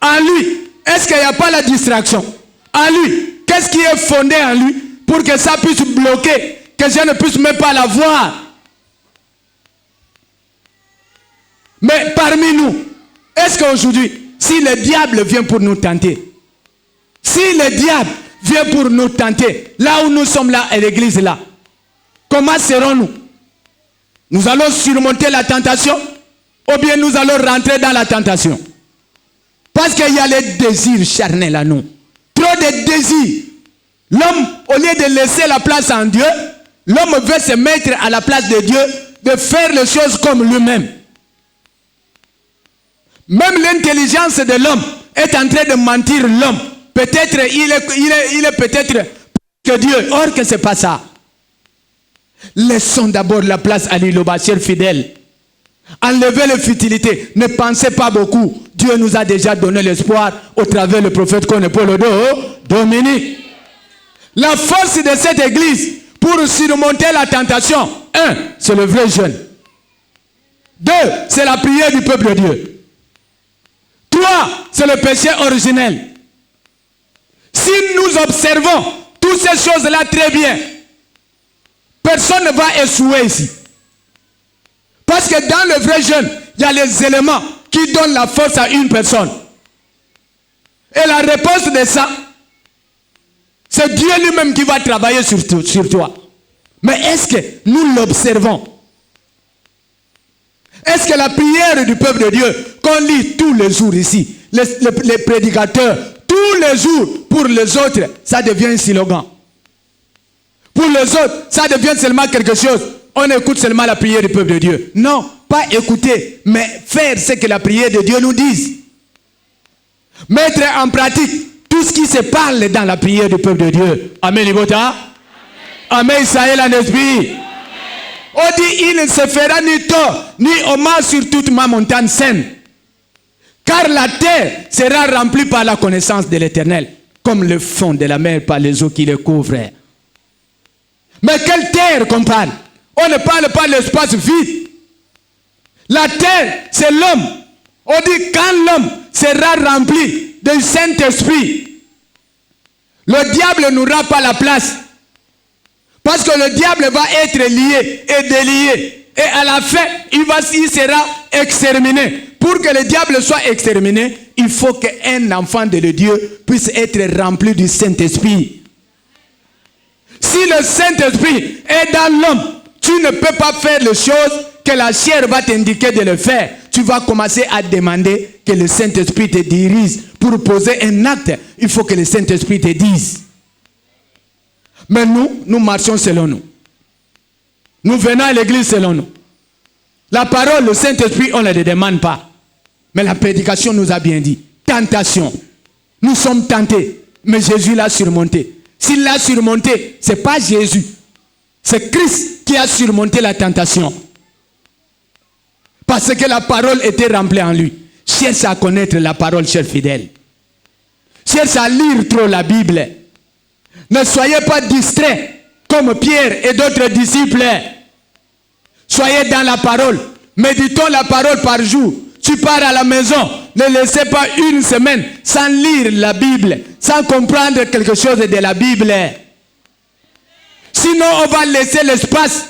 En lui, est-ce qu'il n'y a pas la distraction? En lui, qu'est-ce qui est fondé en lui pour que ça puisse bloquer, que je ne puisse même pas la voir? Mais parmi nous, est-ce qu'aujourd'hui, si le diable vient pour nous tenter, si le diable vient pour nous tenter, là où nous sommes là, à l'église là, comment serons-nous? Nous allons surmonter la tentation ou bien nous allons rentrer dans la tentation? Parce qu'il y a les désirs charnels à nous. Trop de désirs. L'homme, au lieu de laisser la place en Dieu, l'homme veut se mettre à la place de Dieu, de faire les choses comme lui-même. Même l'intelligence de l'homme est en train de mentir l'homme. Peut-être il est peut-être que Dieu. Or que ce n'est pas ça. Laissons d'abord la place à l'Iloba, chers fidèles. Enlevez les futilités. Ne pensez pas beaucoup. Dieu nous a déjà donné l'espoir au travers du prophète qu'on est pour le Dominique. La force de cette église pour surmonter la tentation, 1, c'est le vrai jeûne. 2, c'est la prière du peuple de Dieu. 3, c'est le péché originel. Si nous observons toutes ces choses-là très bien, personne ne va échouer ici. Parce que dans le vrai jeûne, il y a les éléments qui donnent la force à une personne. Et la réponse de ça, c'est Dieu lui-même qui va travailler sur toi. Mais est-ce que nous l'observons? Est-ce que la prière du peuple de Dieu, qu'on lit tous les jours ici, les prédicateurs, tous les jours, pour les autres, ça devient un slogan. Pour les autres, ça devient seulement quelque chose. On écoute seulement la prière du peuple de Dieu. Non, pas écouter, mais faire ce que la prière de Dieu nous dit. Mettre en pratique tout ce qui se parle dans la prière du peuple de Dieu. Amen, Libota. Amen, Israël en esprit. On dit, il ne se fera ni tort, ni hommage sur toute ma montagne saine. Car la terre sera remplie par la connaissance de l'Éternel, comme le fond de la mer par les eaux qui le couvrent. Mais quelle terre qu'on parle? On ne parle pas de l'espace vide. La terre, c'est l'homme. On dit quand l'homme sera rempli du Saint-Esprit, le diable n'aura pas la place. Parce que le diable va être lié et délié. Et à la fin, il sera exterminé. Pour que le diable soit exterminé, il faut qu'un enfant de Dieu puisse être rempli du Saint-Esprit. Si le Saint-Esprit est dans l'homme, tu ne peux pas faire les choses que la chair va t'indiquer de le faire. Tu vas commencer à demander que le Saint-Esprit te dirige. Pour poser un acte, il faut que le Saint-Esprit te dise. Mais nous marchons selon nous. Nous venons à l'église selon nous. La parole, le Saint-Esprit, on ne le demande pas. Mais la prédication nous a bien dit. Tentation. Nous sommes tentés. Mais Jésus l'a surmonté. S'il l'a surmonté, ce n'est pas Jésus. C'est Christ qui a surmonté la tentation. Parce que la parole était remplie en lui. Cherche à connaître la parole, cher fidèle. Cherche à lire trop la Bible. Ne soyez pas distraits comme Pierre et d'autres disciples. Soyez dans la parole. Méditons la parole par jour. Tu pars à la maison. Ne laissez pas une semaine sans lire la Bible, sans comprendre quelque chose de la Bible. Sinon, on va laisser l'espace.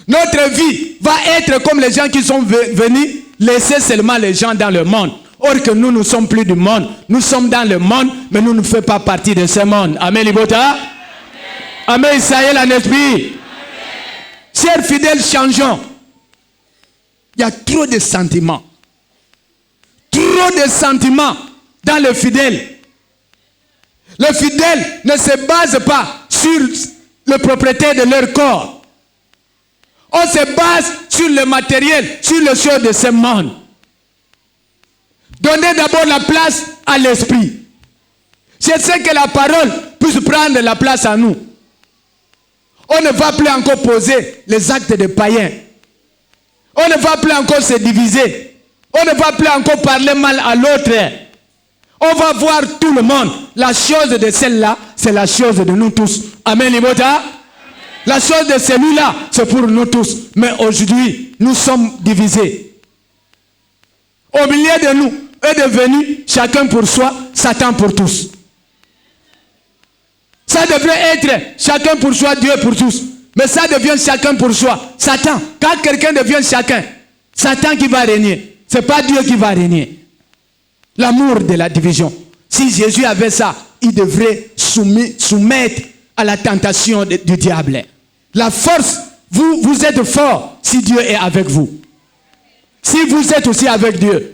Notre vie va être comme les gens qui sont venus laisser seulement les gens dans le monde. Or que nous ne sommes plus du monde. Nous sommes dans le monde, mais nous ne faisons pas partie de ce monde. Amen, Libota. Amen, Israël en esprit. Chers fidèles, changeons. Il y a trop de sentiments. Trop de sentiments dans le fidèle. Le fidèle ne se base pas sur le propriétaire de leur corps. On se base sur le matériel, sur les choses de ce monde. Donnez d'abord la place à l'esprit. C'est ce que la parole puisse prendre la place à nous. On ne va plus encore poser les actes de païens. On ne va plus encore se diviser. On ne va plus encore parler mal à l'autre. On va voir tout le monde. La chose de celle-là, c'est la chose de nous tous. Amen, Libota. La chose de celui-là, c'est pour nous tous. Mais aujourd'hui, nous sommes divisés. Au milieu de nous est devenu chacun pour soi, Satan pour tous. Ça devrait être chacun pour soi, Dieu pour tous. Mais ça devient chacun pour soi, Satan. Quand quelqu'un devient chacun, Satan qui va régner. Ce n'est pas Dieu qui va régner. L'amour de la division. Si Jésus avait ça, il devrait soumettre à la tentation du diable. La force, vous êtes fort si Dieu est avec vous. Si vous êtes aussi avec Dieu,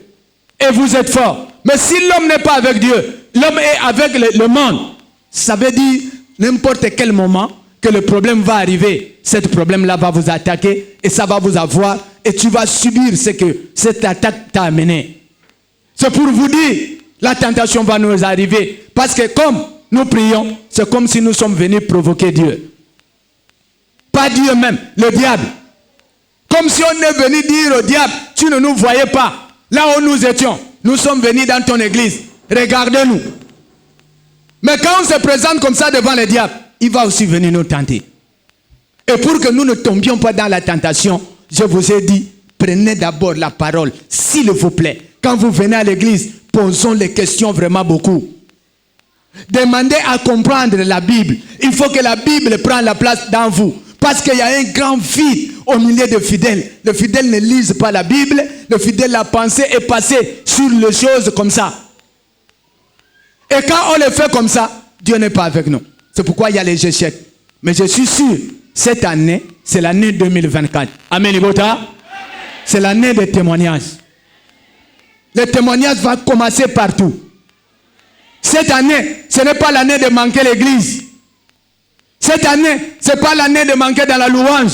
et vous êtes fort. Mais si l'homme n'est pas avec Dieu, l'homme est avec le monde. Ça veut dire, n'importe quel moment que le problème va arriver, ce problème-là va vous attaquer, et ça va vous avoir, et tu vas subir ce que cette attaque t'a amené. C'est pour vous dire, la tentation va nous arriver. Parce que comme nous prions, c'est comme si nous sommes venus provoquer Dieu. Pas Dieu même, le diable. Comme si on est venu dire au diable, tu ne nous voyais pas. Là où nous étions, nous sommes venus dans ton église. Regardez-nous. Mais quand on se présente comme ça devant le diable, il va aussi venir nous tenter. Et pour que nous ne tombions pas dans la tentation, je vous ai dit, prenez d'abord la parole, s'il vous plaît. Quand vous venez à l'église, posons les questions vraiment beaucoup. Demandez à comprendre la Bible. Il faut que la Bible prenne la place dans vous. Parce qu'il y a un grand vide au milieu des fidèles. Les fidèles ne lisent pas la Bible. Les fidèles, la pensée est passée sur les choses comme ça. Et quand on le fait comme ça, Dieu n'est pas avec nous. C'est pourquoi il y a les échecs. Mais je suis sûr, cette année, c'est l'année 2024. Amen, Libota. C'est l'année des témoignages. Les témoignages vont commencer partout. Cette année, ce n'est pas l'année de manquer l'église. Cette année, ce n'est pas l'année de manquer dans la louange.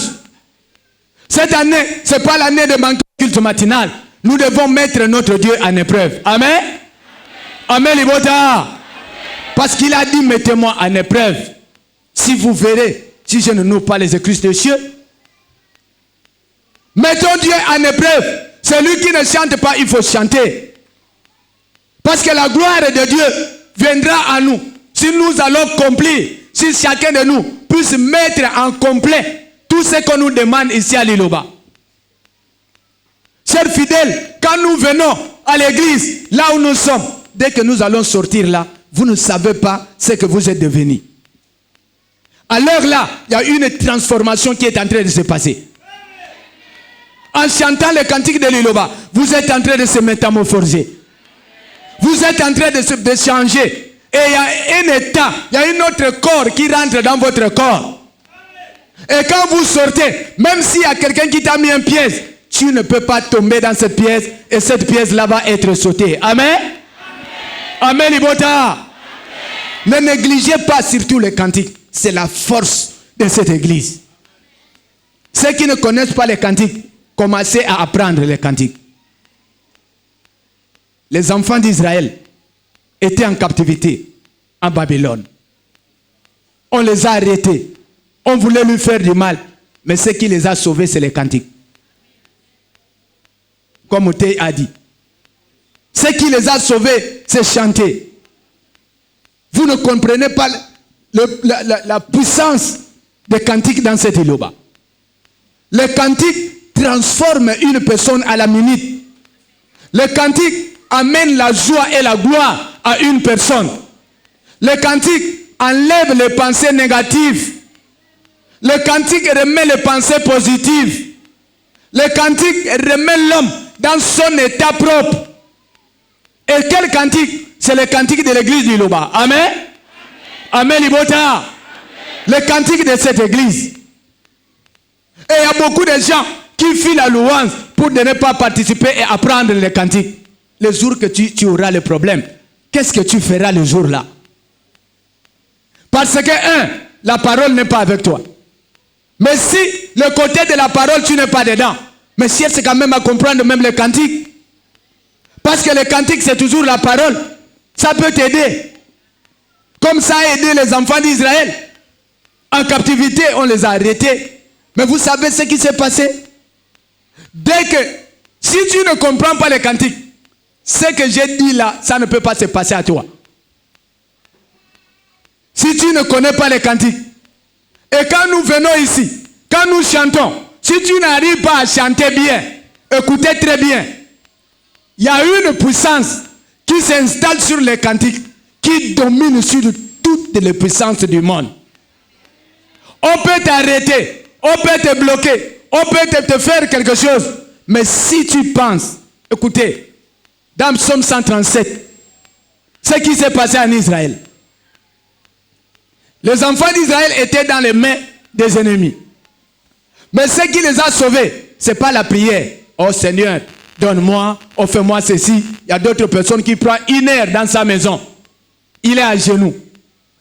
Cette année, ce n'est pas l'année de manquer le culte matinal. Nous devons mettre notre Dieu en épreuve. Amen. Amen, Libota. Parce qu'il a dit, mettez-moi en épreuve. Si vous verrez, si je ne noue pas les écluses des cieux. Mettons Dieu en épreuve. Celui qui ne chante pas, il faut chanter. Parce que la gloire de Dieu viendra à nous. Si nous allons accomplir, si chacun de nous puisse mettre en complet tout ce qu'on nous demande ici à Liloba. Chers fidèles, quand nous venons à l'église, là où nous sommes, dès que nous allons sortir là, vous ne savez pas ce que vous êtes devenus. Alors là, il y a une transformation qui est en train de se passer. En chantant le cantique de Liloba, vous êtes en train de se métamorphoser. Vous êtes en train de changer. Et il y a un état, il y a un autre corps qui rentre dans votre corps. Et quand vous sortez, même s'il y a quelqu'un qui t'a mis une pièce, tu ne peux pas tomber dans cette pièce et cette pièce-là va être sautée. Amen. Amen, Libota. Ne négligez pas surtout les cantiques. C'est la force de cette église. Ceux qui ne connaissent pas les cantiques, commencez à apprendre les cantiques. Les enfants d'Israël étaient en captivité en Babylone. On les a arrêtés. On voulait lui faire du mal. Mais ce qui les a sauvés, c'est les cantiques. Comme Othé a dit. Ce qui les a sauvés, c'est chanter. Vous ne comprenez pas la puissance des cantiques dans cette île-là. Les cantiques transforment une personne à la minute. Les cantiques amènent la joie et la gloire à une personne. Les cantiques enlèvent les pensées négatives. Les cantiques remettent les pensées positives. Les cantiques remettent l'homme dans son état propre. Et quel cantique? C'est le cantique de l'église du Loba. Amen. Amen, Libota. Le cantique de cette église. Et il y a beaucoup de gens qui fuient la louange pour ne pas participer et apprendre les cantiques. Le jour que tu auras le problème, qu'est-ce que tu feras le jour-là? Parce que, la parole n'est pas avec toi. Mais si le côté de la parole, tu n'es pas dedans, mais si c'est quand même à comprendre même les cantiques. Parce que les cantiques, c'est toujours la parole. Ça peut t'aider. Comme ça a aidé les enfants d'Israël. En captivité, on les a arrêtés. Mais vous savez ce qui s'est passé? Dès que, si tu ne comprends pas les cantiques, ce que j'ai dit là, ça ne peut pas se passer à toi. Si tu ne connais pas les cantiques, et quand nous venons ici, quand nous chantons, si tu n'arrives pas à chanter bien, écoutez très bien, il y a une puissance qui s'installe sur les cantiques, qui domine sur toutes les puissances du monde. On peut t'arrêter, on peut te bloquer, on peut te faire quelque chose, mais si tu penses, écoutez, dans Psaume 137, ce qui s'est passé en Israël. Les enfants d'Israël étaient dans les mains des ennemis. Mais ce qui les a sauvés, ce n'est pas la prière. Oh Seigneur, donne-moi, oh fais-moi ceci. Il y a d'autres personnes qui prennent une heure dans sa maison. Il est à genoux.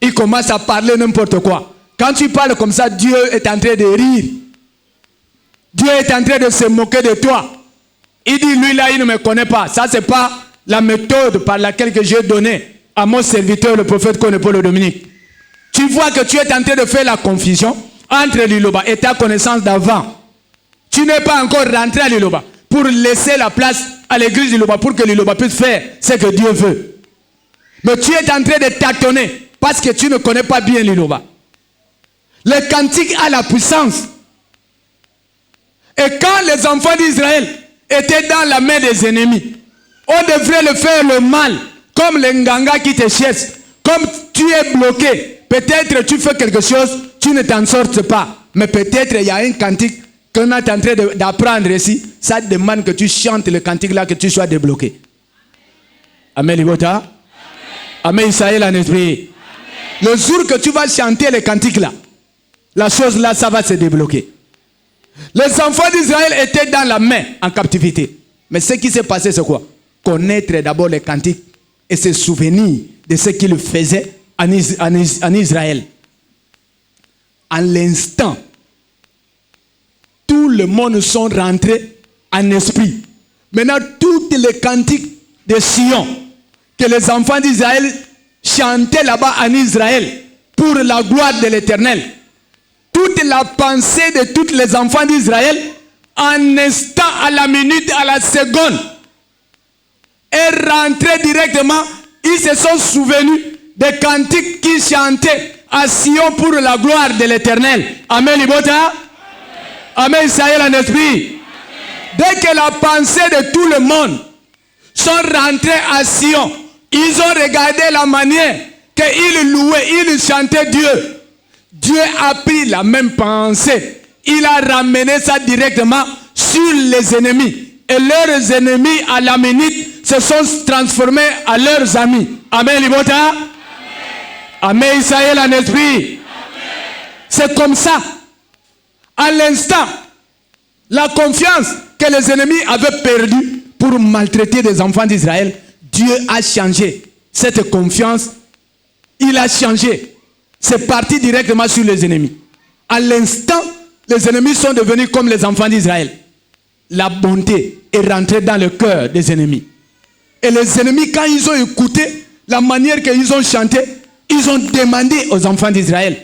Il commence à parler n'importe quoi. Quand tu parles comme ça, Dieu est en train de rire. Dieu est en train de se moquer de toi. Il dit, lui là, il ne me connaît pas. Ça, ce n'est pas la méthode par laquelle j'ai donné à mon serviteur, le prophète Paul Dominique. Tu vois que tu es en train de faire la confusion entre l'Iloba et ta connaissance d'avant. Tu n'es pas encore rentré à l'Iloba pour laisser la place à l'église d'Iloba pour que l'Iloba puisse faire ce que Dieu veut. Mais tu es en train de tâtonner parce que tu ne connais pas bien l'Iloba. Le cantique a la puissance. Et quand les enfants d'Israël étaient dans la main des ennemis, on devrait le faire le mal, comme les nganga qui te cherchent. Comme tu es bloqué, peut-être tu fais quelque chose, tu ne t'en sortes pas. Mais peut-être il y a un cantique qu'on est en train d'apprendre ici. Ça demande que tu chantes le cantique là, que tu sois débloqué. Amen, Libota. Amen, Israël en esprit. Le jour que tu vas chanter le cantique là, la chose là, ça va se débloquer. Les enfants d'Israël étaient dans la main en captivité. Mais ce qui s'est passé, c'est quoi? Connaître d'abord les cantiques et se souvenir de ce qu'ils faisaient en Israël. En l'instant, tout le monde sont rentrés en esprit. Maintenant, tous les cantiques de Sion que les enfants d'Israël chantaient là-bas en Israël pour la gloire de l'Éternel, toute la pensée de tous les enfants d'Israël, en instant, à la minute, à la seconde, est rentrée directement. Ils se sont souvenus des cantiques qu'ils chantaient à Sion pour la gloire de l'Éternel. Amen, Libota. Amen, Israël en esprit. Dès que la pensée de tout le monde sont rentrés à Sion, ils ont regardé la manière qu'ils louaient, ils chantaient Dieu. Dieu a pris la même pensée. Il a ramené ça directement sur les ennemis. Et leurs ennemis, à la minute, se sont transformés en leurs amis. Amen, Libota. Amen, Amen, Israël en esprit. C'est comme ça. À l'instant, la confiance que les ennemis avaient perdue pour maltraiter des enfants d'Israël, Dieu a changé cette confiance. Il a changé. C'est parti directement sur les ennemis. À l'instant, les ennemis sont devenus comme les enfants d'Israël. La bonté est rentrée dans le cœur des ennemis. Et les ennemis, quand ils ont écouté la manière qu'ils ont chanté, ils ont demandé aux enfants d'Israël,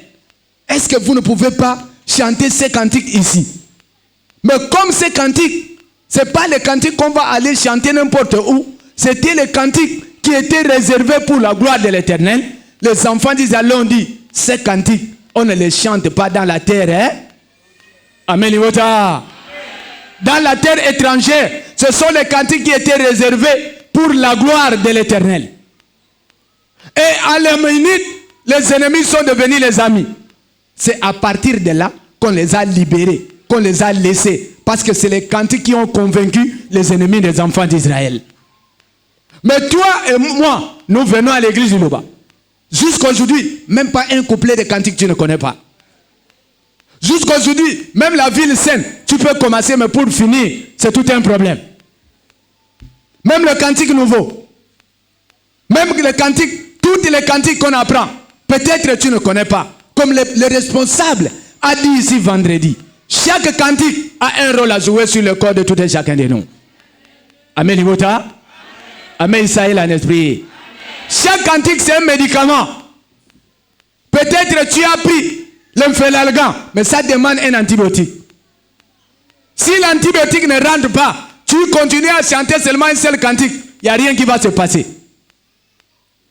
est-ce que vous ne pouvez pas chanter ces cantiques ici? Mais comme ces cantiques, ce n'est pas les cantiques qu'on va aller chanter n'importe où. C'était les cantiques qui étaient réservés pour la gloire de l'Éternel. Les enfants d'Israël ont dit, ces cantiques, on ne les chante pas dans la terre. Hein? Amen. Dans la terre étrangère, ce sont les cantiques qui étaient réservés pour la gloire de l'Éternel. Et à la minute, les ennemis sont devenus les amis. C'est à partir de là qu'on les a libérés, qu'on les a laissés. Parce que c'est les cantiques qui ont convaincu les ennemis des enfants d'Israël. Mais toi et moi, nous venons à l'église du Loba. Jusqu'aujourd'hui, même pas un couplet de cantiques tu ne connais pas. Jusqu'aujourd'hui, même la ville sainte, tu peux commencer, mais pour finir, c'est tout un problème. Même le cantique nouveau, même les cantiques, toutes les cantiques qu'on apprend, peut-être tu ne connais pas. Comme le responsable a dit ici vendredi, chaque cantique a un rôle à jouer sur le corps de tout et chacun de nous. Amen, Libota. Amen, Israël en esprit. Chaque cantique, c'est un médicament. Peut-être tu as pris l'infelalgan, mais ça demande un antibiotique. Si l'antibiotique ne rentre pas, tu continues à chanter seulement un seul cantique, il n'y a rien qui va se passer.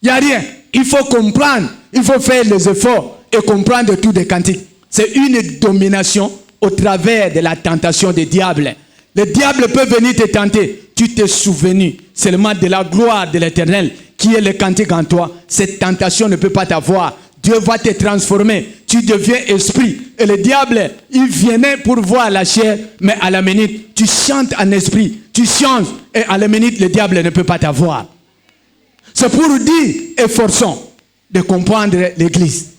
Il n'y a rien. Il faut comprendre, il faut faire les efforts et comprendre tous les cantiques. C'est une domination au travers de la tentation des diables. Le diable peut venir te tenter. Tu t'es souvenu seulement de la gloire de l'Éternel qui est le cantique en toi. Cette tentation ne peut pas t'avoir. Dieu va te transformer. Tu deviens esprit. Et le diable, il venait pour voir la chair, mais à la minute, tu chantes en esprit. Tu chantes et à la minute, le diable ne peut pas t'avoir. C'est pour dire, efforçons de comprendre l'église.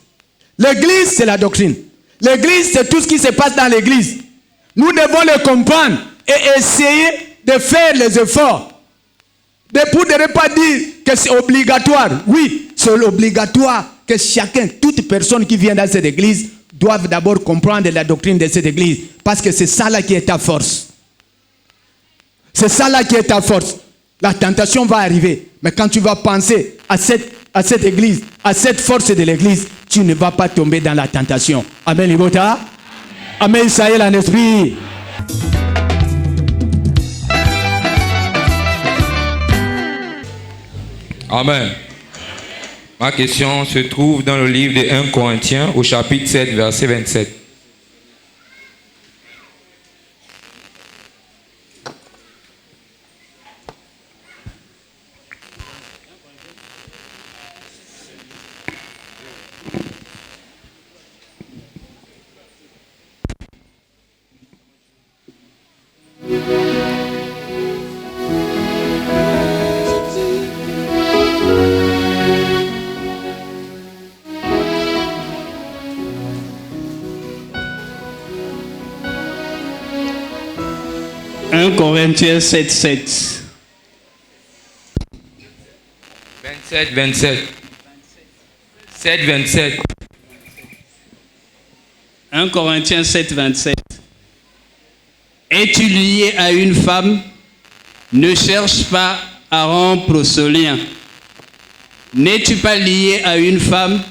L'église, c'est la doctrine. L'église, c'est tout ce qui se passe dans l'église. Nous devons le comprendre et essayer de faire les efforts. Pour ne pas dire que c'est obligatoire. Oui, c'est obligatoire que chacun, toute personne qui vient dans cette église doivent d'abord comprendre la doctrine de cette église. Parce que c'est ça là qui est ta force. C'est ça là qui est ta force. La tentation va arriver. Mais quand tu vas penser à cette église, à cette force de l'église, tu ne vas pas tomber dans la tentation. Amen, Libota. Amen, Israël en esprit. Amen. Ma question se trouve dans le livre de 1 Corinthiens au chapitre 7, verset 27. Corinthiens 7, 7. 27, 27. 7, 27. 1 Corinthiens 7, 27. Es-tu lié à une femme? Ne cherche pas à rompre ce lien. N'es-tu pas lié à une femme?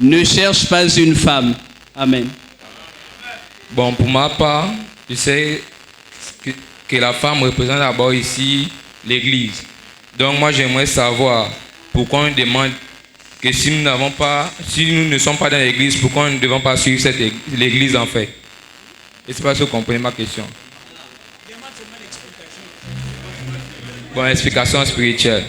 Ne cherche pas une femme. Amen. Bon, pour ma part, je sais que la femme représente d'abord ici l'église. Donc moi j'aimerais savoir pourquoi on demande que si nous ne sommes pas dans l'église, pourquoi nous ne devons pas suivre l'église en fait. Je ne sais pas si vous comprenez ma question. Bon, explication spirituelle.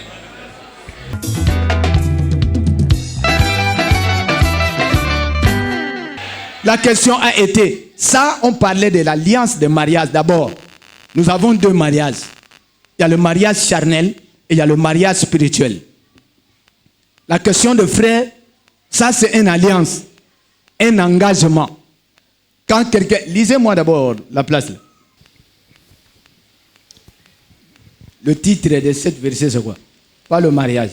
La question a été, ça on parlait de l'alliance de mariage d'abord. Nous avons deux mariages. Il y a le mariage charnel et il y a le mariage spirituel. La question de frère, ça c'est une alliance, un engagement. Quand quelqu'un... Lisez-moi d'abord la place là. Le titre de cette verset c'est quoi? Pas le mariage.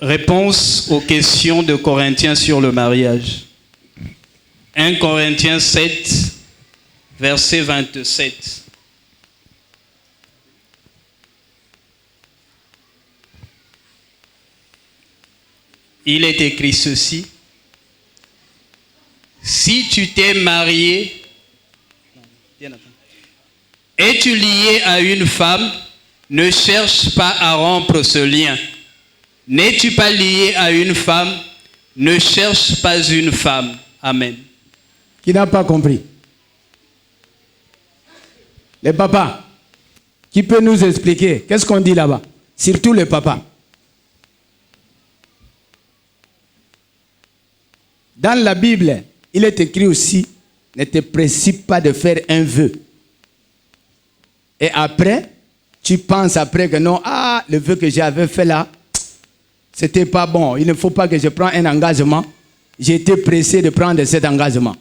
Réponse aux questions de Corinthiens sur le mariage. 1 Corinthiens 7, verset 27. Il est écrit ceci. Si tu t'es marié, es-tu lié à une femme? Ne cherche pas à rompre ce lien. N'es-tu pas lié à une femme? Ne cherche pas une femme. Amen. Qui n'a pas compris? Les papas, qui peut nous expliquer? Qu'est-ce qu'on dit là-bas? Surtout les papas. Dans la Bible, il est écrit aussi, ne te précipite pas de faire un vœu. Et après, tu penses après que non, le vœu que j'avais fait là, c'était pas bon. Il ne faut pas que je prenne un engagement. J'ai été pressé de prendre cet engagement.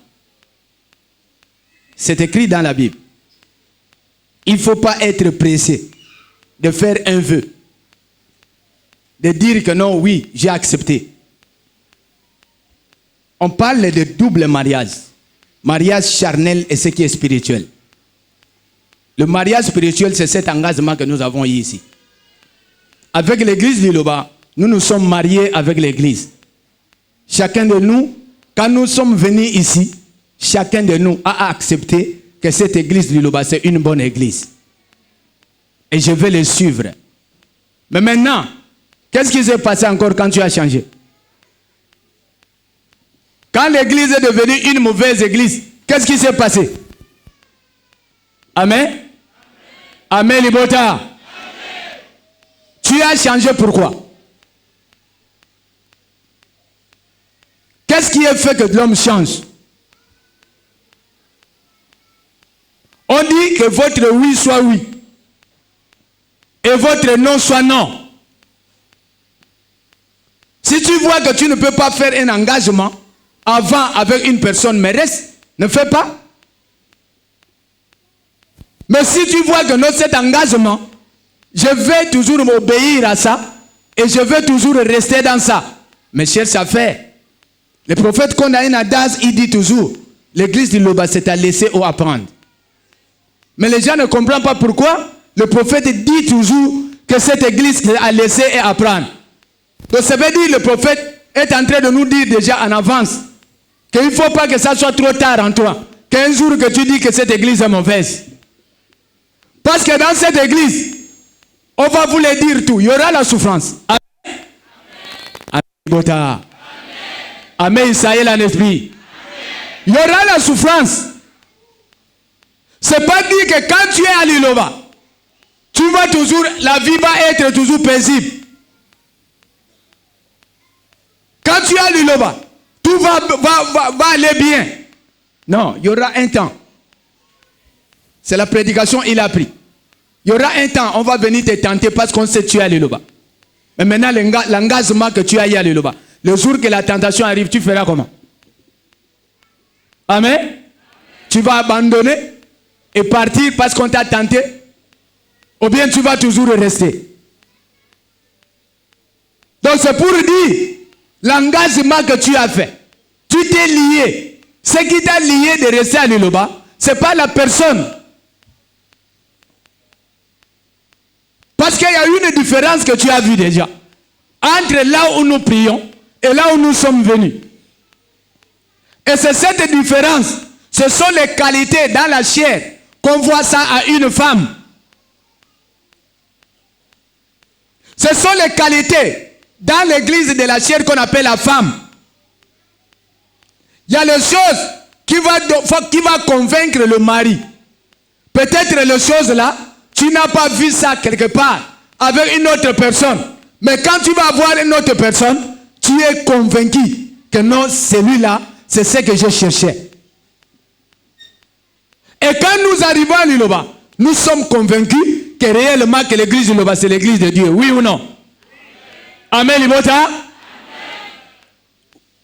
C'est écrit dans la Bible. Il ne faut pas être pressé de faire un vœu. De dire que non, oui, j'ai accepté. On parle de double mariage. Mariage charnel et ce qui est spirituel. Le mariage spirituel, c'est cet engagement que nous avons ici. Avec l'église du Liloba, nous nous sommes mariés avec l'église. Chacun de nous, quand nous sommes venus ici, chacun de nous a accepté que cette église du Liloba, c'est une bonne église. Et je vais le suivre. Mais maintenant, qu'est-ce qui s'est passé encore quand tu as changé? Quand l'église est devenue une mauvaise église, qu'est-ce qui s'est passé? Amen. Amen, Libota. Amen. Tu as changé pourquoi? Qu'est-ce qui a fait que l'homme change? On dit que votre oui soit oui et votre non soit non. Si tu vois que tu ne peux pas faire un engagement avant avec une personne, mais reste, ne fais pas. Mais si tu vois que non, cet engagement, je vais toujours m'obéir à ça et je vais toujours rester dans ça. Mais cherche à faire. Le prophète Kondaïn Adaz, il dit toujours, l'église du Liloba, c'est à laisser ou à prendre. Mais les gens ne comprennent pas pourquoi le prophète dit toujours que cette église est à laisser et à prendre. Donc ça veut dire le prophète est en train de nous dire déjà en avance qu'il ne faut pas que ça soit trop tard en toi. Qu'un jour que tu dis que cette église est mauvaise. Parce que dans cette église, on va vous le dire tout. Il y aura la souffrance. Amen. Amen. Amen. Isaïe en esprit. Il y aura la souffrance. C'est pas dit que quand tu es à Liloba, tu vas toujours, la vie va être toujours paisible. Quand tu es à Liloba, tout va aller bien. Non, il y aura un temps. C'est la prédication, il a pris. Il y aura un temps, on va venir te tenter parce qu'on sait que tu es à Liloba. Mais maintenant, l'engagement que tu as eu à Liloba, le jour que la tentation arrive, tu feras comment? Amen. Tu vas abandonner et partir parce qu'on t'a tenté? Ou bien tu vas toujours rester? Donc c'est pour dire l'engagement que tu as fait. Tu t'es lié. Ce qui t'a lié de rester à Liloba, ce n'est pas la personne. Parce qu'il y a une différence que tu as vue déjà. Entre là où nous prions et là où nous sommes venus. Et c'est cette différence. Ce sont les qualités dans la chair qu'on voit ça à une femme. Ce sont les qualités dans l'église de la chair qu'on appelle la femme. Il y a les choses qui va convaincre le mari. Peut-être les choses là, tu n'as pas vu ça quelque part avec une autre personne. Mais quand tu vas voir une autre personne, tu es convaincu que non, celui-là, c'est ce que je cherchais. Et quand nous arrivons à Liloba, nous sommes convaincus que réellement que l'église de Liloba, c'est l'église de Dieu. Oui ou non? Amen, Libota?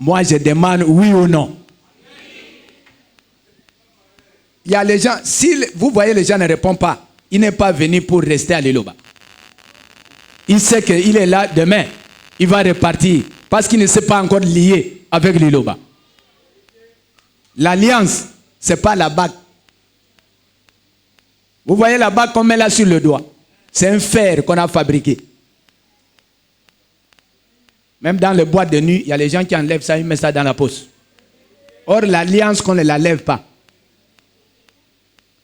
Moi, je demande oui ou non. Il y a les gens, si vous voyez les gens ne répondent pas, il n'est pas venu pour rester à Liloba. Il sait qu'il est là demain. Il va repartir parce qu'il ne s'est pas encore lié avec Liloba. L'alliance, ce n'est pas la bague. Vous voyez la bague qu'on met là sur le doigt. C'est un fer qu'on a fabriqué. Même dans les boîtes de nuit, il y a les gens qui enlèvent ça, ils mettent ça dans la poche. Or, l'alliance, qu'on ne la lève pas.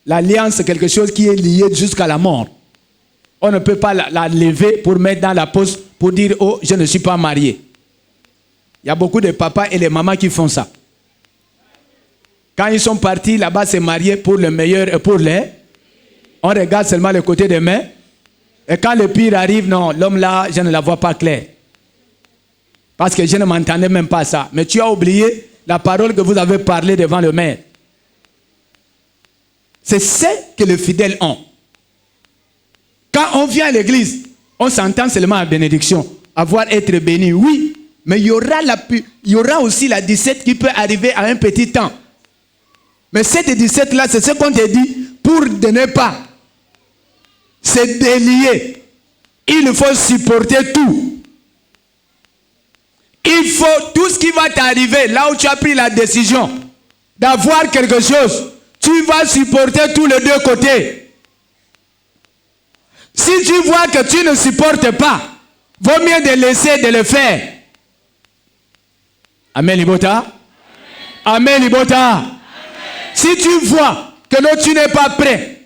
L'alliance, c'est quelque chose qui est lié jusqu'à la mort. On ne peut pas la lever pour mettre dans la poche pour dire, oh, je ne suis pas marié. Il y a beaucoup de papas et de mamans qui font ça. Quand ils sont partis là-bas se marier pour le meilleur et pour les... On regarde seulement le côté des mains. Et quand le pire arrive, non, l'homme là, je ne la vois pas claire. Parce que je ne m'entendais même pas ça. Mais tu as oublié la parole que vous avez parlé devant le maire. C'est ce que les fidèles ont. Quand on vient à l'église, on s'entend seulement à bénédiction. Avoir être béni, oui. Mais il y aura aussi la 17 qui peut arriver à un petit temps. Mais cette 17 là, c'est ce qu'on te dit pour ne pas se délier. Il faut supporter tout. Il faut tout ce qui va t'arriver, là où tu as pris la décision d'avoir quelque chose, tu vas supporter tous les deux côtés. Si tu vois que tu ne supportes pas, vaut mieux de laisser de le faire. Amen, Libota. Amen, Libota. Amen. Si tu vois que non, tu n'es pas prêt,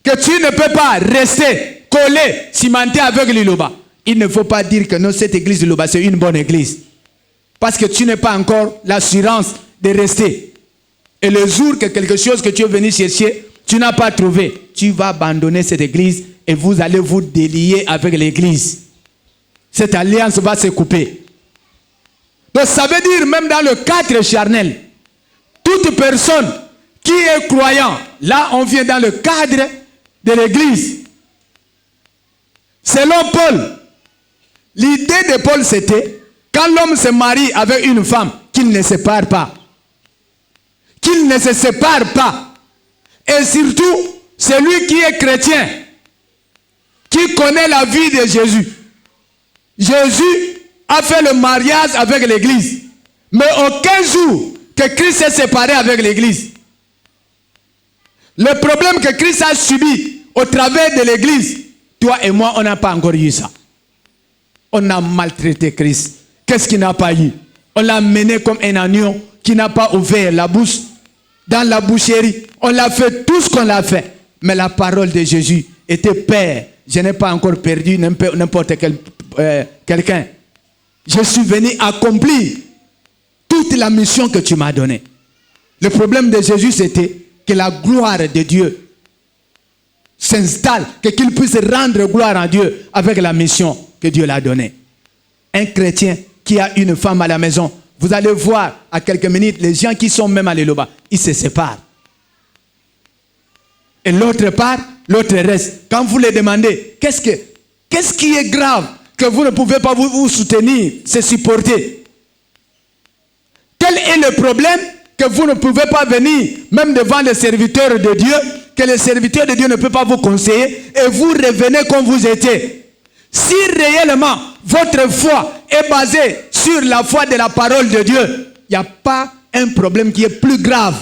que tu ne peux pas rester collé, cimenté avec l'Iloba, il ne faut pas dire que non, cette église de Liloba, c'est une bonne église. Parce que tu n'as pas encore l'assurance de rester. Et le jour que quelque chose que tu es venu chercher, tu n'as pas trouvé, tu vas abandonner cette église et vous allez vous délier avec l'église. Cette alliance va se couper. Donc ça veut dire même dans le cadre charnel, toute personne qui est croyant, là on vient dans le cadre de l'église. Selon Paul, l'idée de Paul c'était, quand l'homme se marie avec une femme, qu'il ne se sépare pas. Qu'il ne se sépare pas. Et surtout, celui qui est chrétien, qui connaît la vie de Jésus. Jésus a fait le mariage avec l'église. Mais aucun jour que Christ s'est séparé avec l'église. Le problème que Christ a subi au travers de l'église, toi et moi, on n'a pas encore eu ça. On a maltraité Christ. Qu'est-ce qu'il n'a pas eu? On l'a mené comme un agneau qui n'a pas ouvert la bouche. Dans la boucherie, on l'a fait tout ce qu'on l'a fait. Mais la parole de Jésus était: Père, je n'ai pas encore perdu n'importe quel quelqu'un. Je suis venu accomplir toute la mission que tu m'as donnée. Le problème de Jésus, c'était que la gloire de Dieu s'installe, qu'il puisse rendre gloire à Dieu avec la mission que Dieu l'a donnée. Un chrétien qui a une femme à la maison, vous allez voir à quelques minutes, les gens qui sont même à Liloba, ils se séparent. Et l'autre part, l'autre reste. Quand vous les demandez, qu'est-ce qui est grave que vous ne pouvez pas vous soutenir, se supporter? Quel est le problème que vous ne pouvez pas venir, même devant les serviteurs de Dieu, que les serviteurs de Dieu ne peuvent pas vous conseiller, et vous revenez comme vous étiez? Si réellement votre foi est basée sur la foi de la parole de Dieu, il n'y a pas un problème qui est plus grave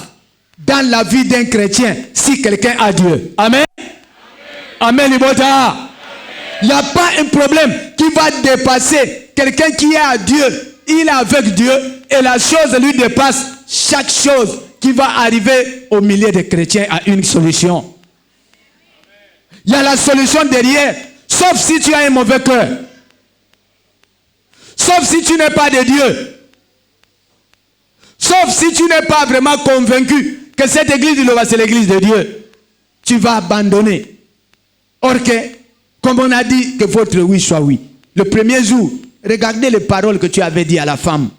dans la vie d'un chrétien si quelqu'un a Dieu. Amen. Amen. Il n'y a pas un problème qui va dépasser quelqu'un qui est à Dieu. Il est avec Dieu et la chose lui dépasse. Chaque chose qui va arriver au milieu des chrétiens a une solution. Il y a la solution derrière. Sauf si tu as un mauvais cœur. Sauf si tu n'es pas de Dieu. Sauf si tu n'es pas vraiment convaincu que cette église de Liloba, c'est l'église de Dieu. Tu vas abandonner. Or que, comme on a dit, que votre oui soit oui. Le premier jour, regardez les paroles que tu avais dit à la femme.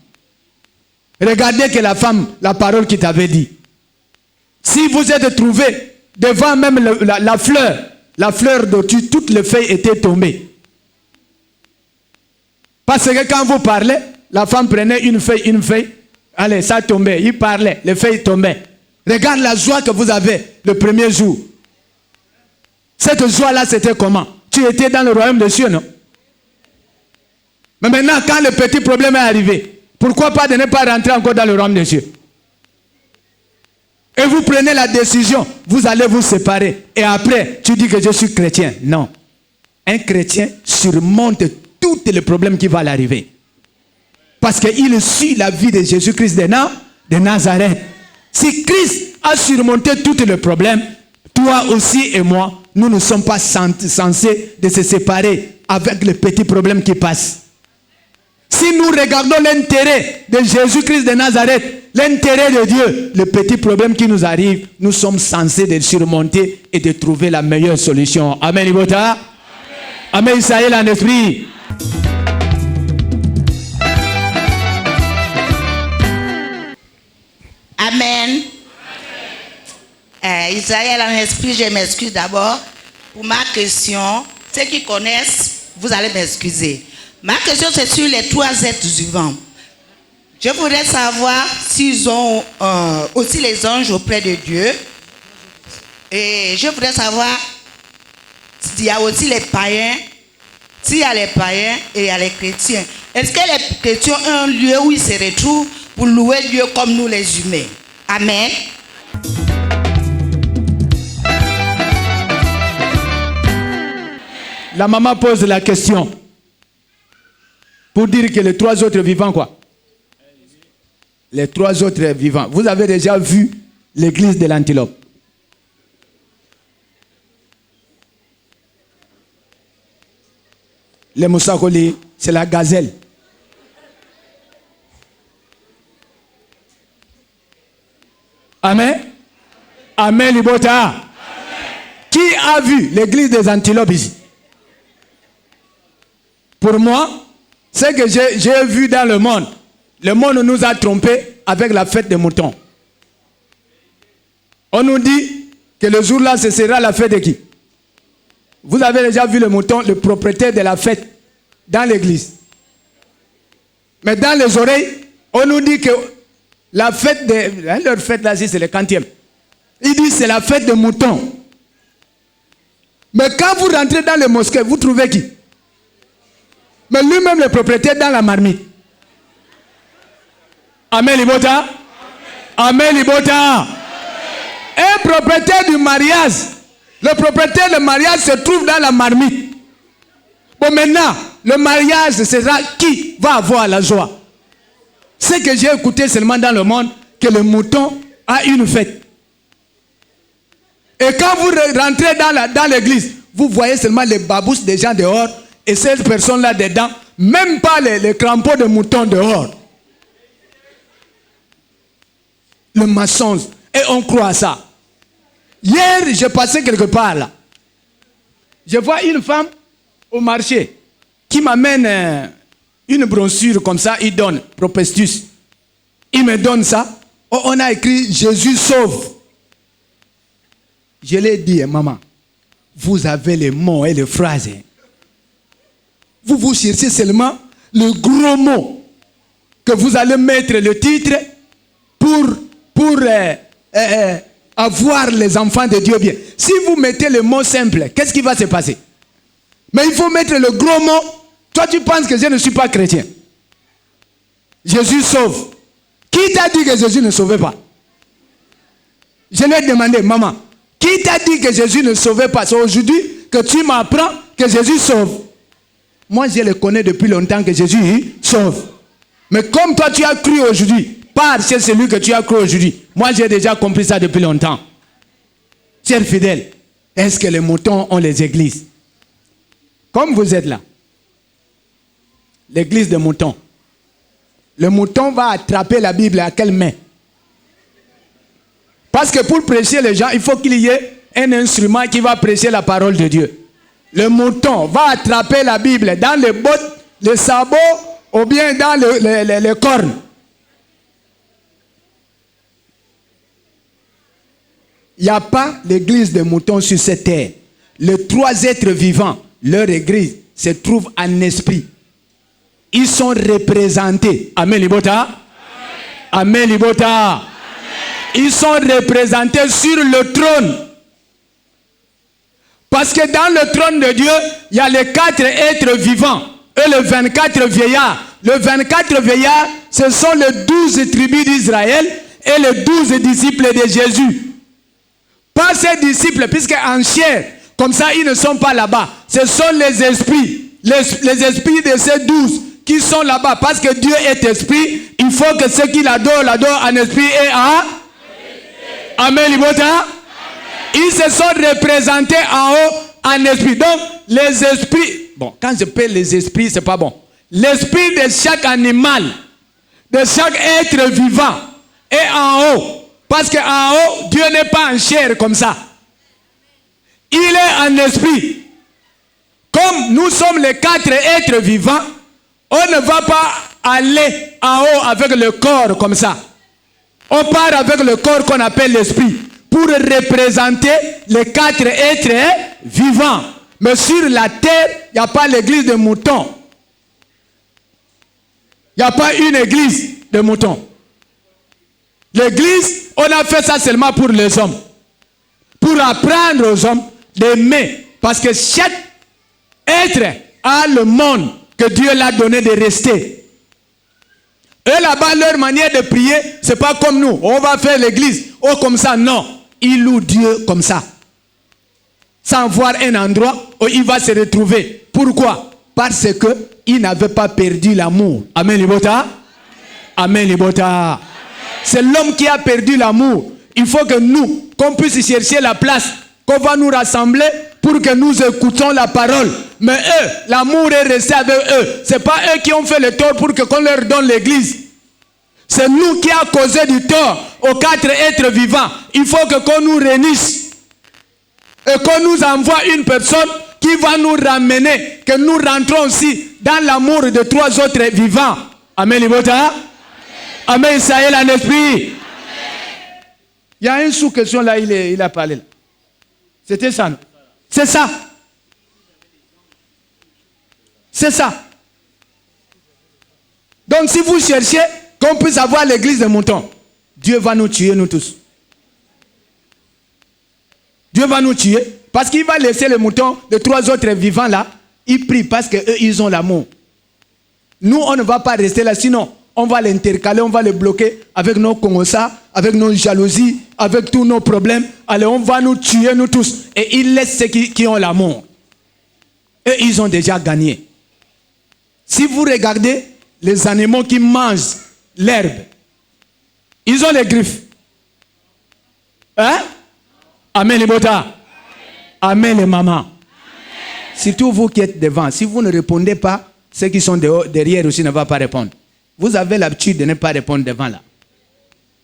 Regardez que la femme, la parole qu'il t'avait dit. Si vous êtes trouvé devant même la fleur d'ortie, toutes les feuilles étaient tombées. Parce que quand vous parlez, la femme prenait une feuille, allez, ça tombait, il parlait, les feuilles tombaient. Regarde la joie que vous avez le premier jour. Cette joie-là, c'était comment? Tu étais dans le royaume des cieux, non? Mais maintenant, quand le petit problème est arrivé, pourquoi pas de ne pas rentrer encore dans le royaume des cieux? Et vous prenez la décision, vous allez vous séparer. Et après, tu dis que je suis chrétien. Non. Un chrétien surmonte tous les problèmes qui vont l'arriver. Parce qu'il suit la vie de Jésus-Christ de Nazareth. Si Christ a surmonté tous les problèmes, toi aussi et moi, nous ne sommes pas censés de se séparer avec les petits problèmes qui passent. Si nous regardons l'intérêt de Jésus-Christ de Nazareth, l'intérêt de Dieu, les petits problèmes qui nous arrivent, nous sommes censés de surmonter et de trouver la meilleure solution. Amen. Amen. Amen. Israël en esprit. Amen. Israël en esprit, je m'excuse d'abord pour ma question. Ceux qui connaissent, vous allez m'excuser. Ma question, c'est sur les 3 êtres vivants. Je voudrais savoir s'ils ont aussi les anges auprès de Dieu. Et je voudrais savoir s'il y a aussi les païens. S'il y a les païens et il y a les chrétiens. Est-ce que les chrétiens ont un lieu où ils se retrouvent pour louer Dieu comme nous les humains? Amen. La maman pose la question pour dire que les 3 autres vivants, quoi? Les 3 autres vivants. Vous avez déjà vu l'église de l'Antilope. Les Moussakoli, c'est la gazelle. Amen. Amen, Libota. Amen. Qui a vu l'église des Antilopes ici? Pour moi, ce que j'ai vu dans le monde nous a trompés avec la fête des moutons. On nous dit que le jour-là, ce sera la fête de qui? Vous avez déjà vu le mouton, le propriétaire de la fête, dans l'église. Mais dans les oreilles, on nous dit que la fête leur fête là, c'est le 40e. Il dit c'est la fête des moutons. Mais quand vous rentrez dans les mosquées, vous trouvez qui? Mais lui-même le propriétaire dans la marmite. Amen, Libota. Amen, Libota. Un propriétaire du mariage. Le propriétaire du mariage se trouve dans la marmite. Bon, maintenant, le mariage sera qui va avoir la joie. Ce que j'ai écouté seulement dans le monde, que le mouton a une fête. Et quand vous rentrez dans l'église, vous voyez seulement les babousses des gens dehors et ces personnes-là dedans, même pas les crampons de moutons dehors. Le mensonge. Et on croit à ça. Hier, j'ai passé quelque part là. Je vois une femme au marché qui m'amène une brochure comme ça, il donne, prospectus. Il me donne ça. Oh, on a écrit Jésus sauve. Je l'ai dit, maman, vous avez les mots et les phrases. Vous cherchez seulement le gros mot que vous allez mettre le titre pour avoir les enfants de Dieu bien. Si vous mettez le mot simple, qu'est-ce qui va se passer? Mais il faut mettre le gros mot. Toi, tu penses que je ne suis pas chrétien. Jésus sauve. Qui t'a dit que Jésus ne sauvait pas? Je lui ai demandé, maman, qui t'a dit que Jésus ne sauvait pas? C'est aujourd'hui que tu m'apprends que Jésus sauve. Moi, je le connais depuis longtemps que Jésus sauve. Mais comme toi, tu as cru aujourd'hui, par chez celui que tu as cru aujourd'hui, moi, j'ai déjà compris ça depuis longtemps. Chers fidèles, est-ce que les moutons ont les églises? Comme vous êtes là, l'église de moutons. Le mouton va attraper la Bible à quelle main? Parce que pour prêcher les gens, il faut qu'il y ait un instrument qui va prêcher la parole de Dieu. Le mouton va attraper la Bible dans les bottes, les sabots ou bien dans les cornes. Il n'y a pas l'église de moutons sur cette terre. Les trois êtres vivants, leur église, se trouve en esprit. Ils sont représentés. Amen, Libota. Amen, Libota. Ils sont représentés sur le trône. Parce que dans le trône de Dieu, il y a les 4 êtres vivants et les 24 vieillards. Les 24 vieillards, ce sont les 12 tribus d'Israël et les 12 disciples de Jésus. Pas ces disciples, puisque en chair, comme ça, ils ne sont pas là-bas. Ce sont les esprits. Les esprits de ces 12 qui sont là-bas. Parce que Dieu est esprit, il faut que ceux qui l'adorent en esprit et en... Amen, Libota. Ils se sont représentés en haut en esprit. Donc, les esprits... Bon, quand je parle les esprits, c'est pas bon. L'esprit de chaque animal, de chaque être vivant est en haut. Parce qu'en haut, Dieu n'est pas en chair comme ça. Il est en esprit. Comme nous sommes les 4 êtres vivants, on ne va pas aller en haut avec le corps comme ça. On part avec le corps qu'on appelle l'esprit pour représenter les 4 êtres vivants. Mais sur la terre, il n'y a pas l'église de moutons. Il n'y a pas une église de moutons. L'église, on a fait ça seulement pour les hommes. Pour apprendre aux hommes d'aimer. Parce que chaque être a le monde que Dieu l'a donné de rester. Eux là-bas, leur manière de prier, c'est pas comme nous. On va faire l'église. Oh, comme ça, non. Ils louent Dieu comme ça. Sans voir un endroit où il va se retrouver. Pourquoi? Parce qu'il n'avait pas perdu l'amour. Amen, Libota. Amen, Libota. C'est l'homme qui a perdu l'amour. Il faut que nous, qu'on puisse chercher la place, qu'on va nous rassembler pour que nous écoutons la parole. Mais eux, l'amour est resté avec eux. Ce n'est pas eux qui ont fait le tort pour qu'on leur donne l'église. C'est nous qui avons causé du tort aux 4 êtres vivants. Il faut qu'on nous réunisse. Et qu'on nous envoie une personne qui va nous ramener, que nous rentrons aussi dans l'amour de 3 autres vivants. Amen, Libota. Amen, Israël en esprit. Il y a une sous-question là, il a parlé là. C'était ça, non? C'est ça. C'est ça. Donc si vous cherchez qu'on puisse avoir l'église de moutons, Dieu va nous tuer, nous tous. Dieu va nous tuer parce qu'il va laisser les moutons de 3 autres vivants là. Ils prient parce qu'eux, ils ont l'amour. Nous, on ne va pas rester là, sinon on va l'intercaler, on va le bloquer avec nos congossas, avec nos jalousies, avec tous nos problèmes. Allez, on va nous tuer, nous tous. Et ils laissent ceux qui ont l'amour. Et ils ont déjà gagné. Si vous regardez les animaux qui mangent l'herbe, ils ont les griffes. Hein? Amen les botas. Amen les mamans. Surtout vous qui êtes devant. Si vous ne répondez pas, ceux qui sont derrière aussi ne vont pas répondre. Vous avez l'habitude de ne pas répondre devant là.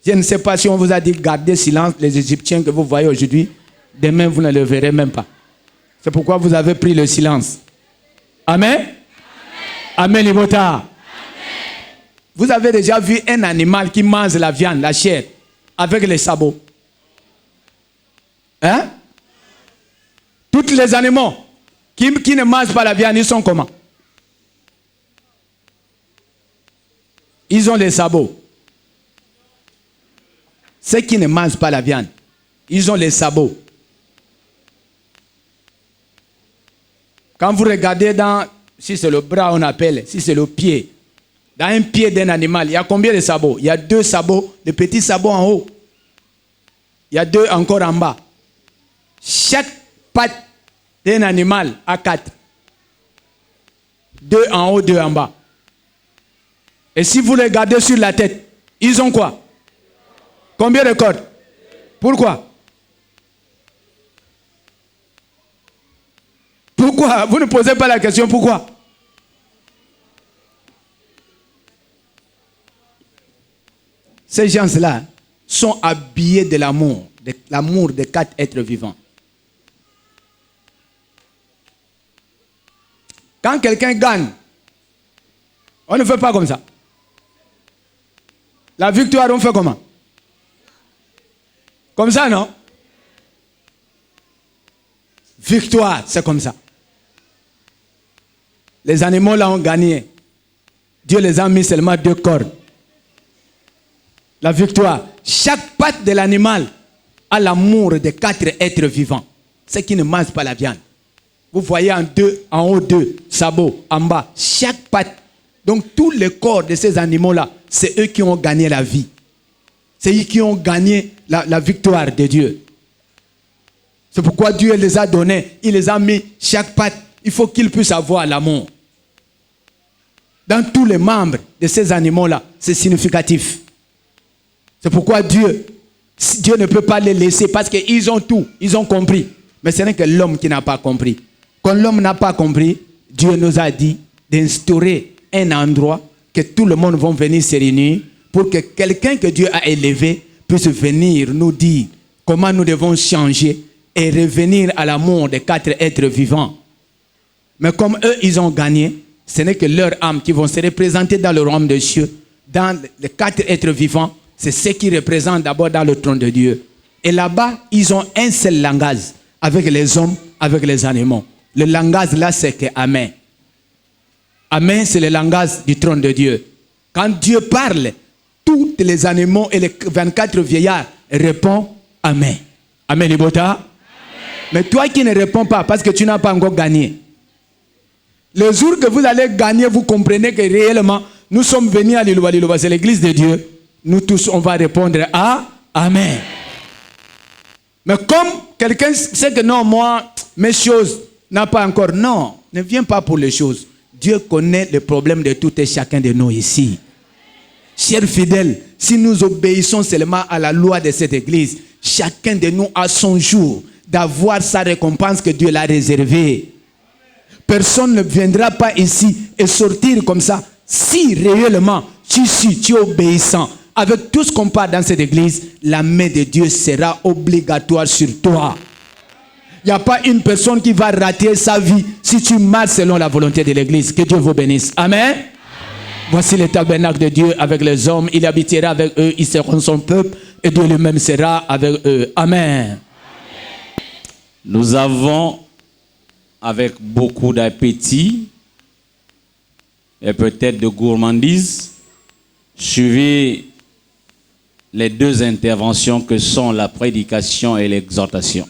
Je ne sais pas si on vous a dit gardez silence, les Égyptiens que vous voyez aujourd'hui, demain vous ne le verrez même pas. C'est pourquoi vous avez pris le silence. Amen. Amen les botas. Vous avez déjà vu un animal qui mange la viande, la chair, avec les sabots? Hein? Tous les animaux qui ne mangent pas la viande, ils sont comment? Ils ont les sabots. Ceux qui ne mangent pas la viande, ils ont les sabots. Quand vous regardez si c'est le bras on appelle, si c'est le pied, dans un pied d'un animal, il y a combien de sabots? Il y a 2 sabots, les petits sabots en haut. Il y a 2 encore en bas. Chaque patte d'un animal a 4. 2 en haut, 2 en bas. Et si vous regardez sur la tête, ils ont quoi? Combien de cordes? Pourquoi? Pourquoi? Vous ne posez pas la question pourquoi? Ces gens-là sont habillés de l'amour des 4 êtres vivants. Quand quelqu'un gagne, on ne fait pas comme ça. La victoire, on fait comment? Comme ça, non? Victoire, c'est comme ça. Les animaux là ont gagné. Dieu les a mis seulement 2 cordes. La victoire. Chaque patte de l'animal a l'amour des 4 êtres vivants. Ceux qui ne mangent pas la viande. Vous voyez en haut 2 sabots, en bas, chaque patte. Donc tous les corps de ces animaux-là, c'est eux qui ont gagné la vie. C'est eux qui ont gagné la victoire de Dieu. C'est pourquoi Dieu les a donnés. Il les a mis chaque patte. Il faut qu'ils puissent avoir l'amour. Dans tous les membres de ces animaux-là, c'est significatif. C'est pourquoi Dieu ne peut pas les laisser parce qu'ils ont tout. Ils ont compris. Mais ce n'est que l'homme qui n'a pas compris. Quand l'homme n'a pas compris, Dieu nous a dit d'instaurer un endroit que tout le monde va venir se réunir pour que quelqu'un que Dieu a élevé puisse venir nous dire comment nous devons changer et revenir à l'amour des 4 êtres vivants. Mais comme eux, ils ont gagné, ce n'est que leur âme qui vont se représenter dans le royaume des cieux, dans les 4 êtres vivants, c'est ceux qui représentent d'abord dans le trône de Dieu. Et là-bas, ils ont un seul langage avec les hommes, avec les animaux. Le langage là, c'est que Amen. Amen, c'est le langage du trône de Dieu. Quand Dieu parle, tous les animaux et les 24 vieillards répondent Amen. Amen, Libota. Mais toi qui ne réponds pas parce que tu n'as pas encore gagné. Le jour que vous allez gagner, vous comprenez que réellement, nous sommes venus à Liloba, c'est l'église de Dieu. Nous tous, on va répondre à Amen. Mais comme quelqu'un sait que non, moi, mes choses n'ont pas encore. Non, ne viens pas pour les choses. Dieu connaît le problème de tout et chacun de nous ici. Chers fidèles, si nous obéissons seulement à la loi de cette église, chacun de nous a son jour d'avoir sa récompense que Dieu l'a réservée. Personne ne viendra pas ici et sortir comme ça si réellement tu es obéissant. Avec tout ce qu'on parle dans cette église, la main de Dieu sera obligatoire sur toi. Il n'y a pas une personne qui va rater sa vie si tu marches selon la volonté de l'église. Que Dieu vous bénisse. Amen. Voici le tabernacle de Dieu avec les hommes. Il habitera avec eux, ils seront son peuple et Dieu lui-même sera avec eux. Amen. Nous avons, avec beaucoup d'appétit et peut-être de gourmandise, suivi les 2 interventions que sont la prédication et l'exhortation.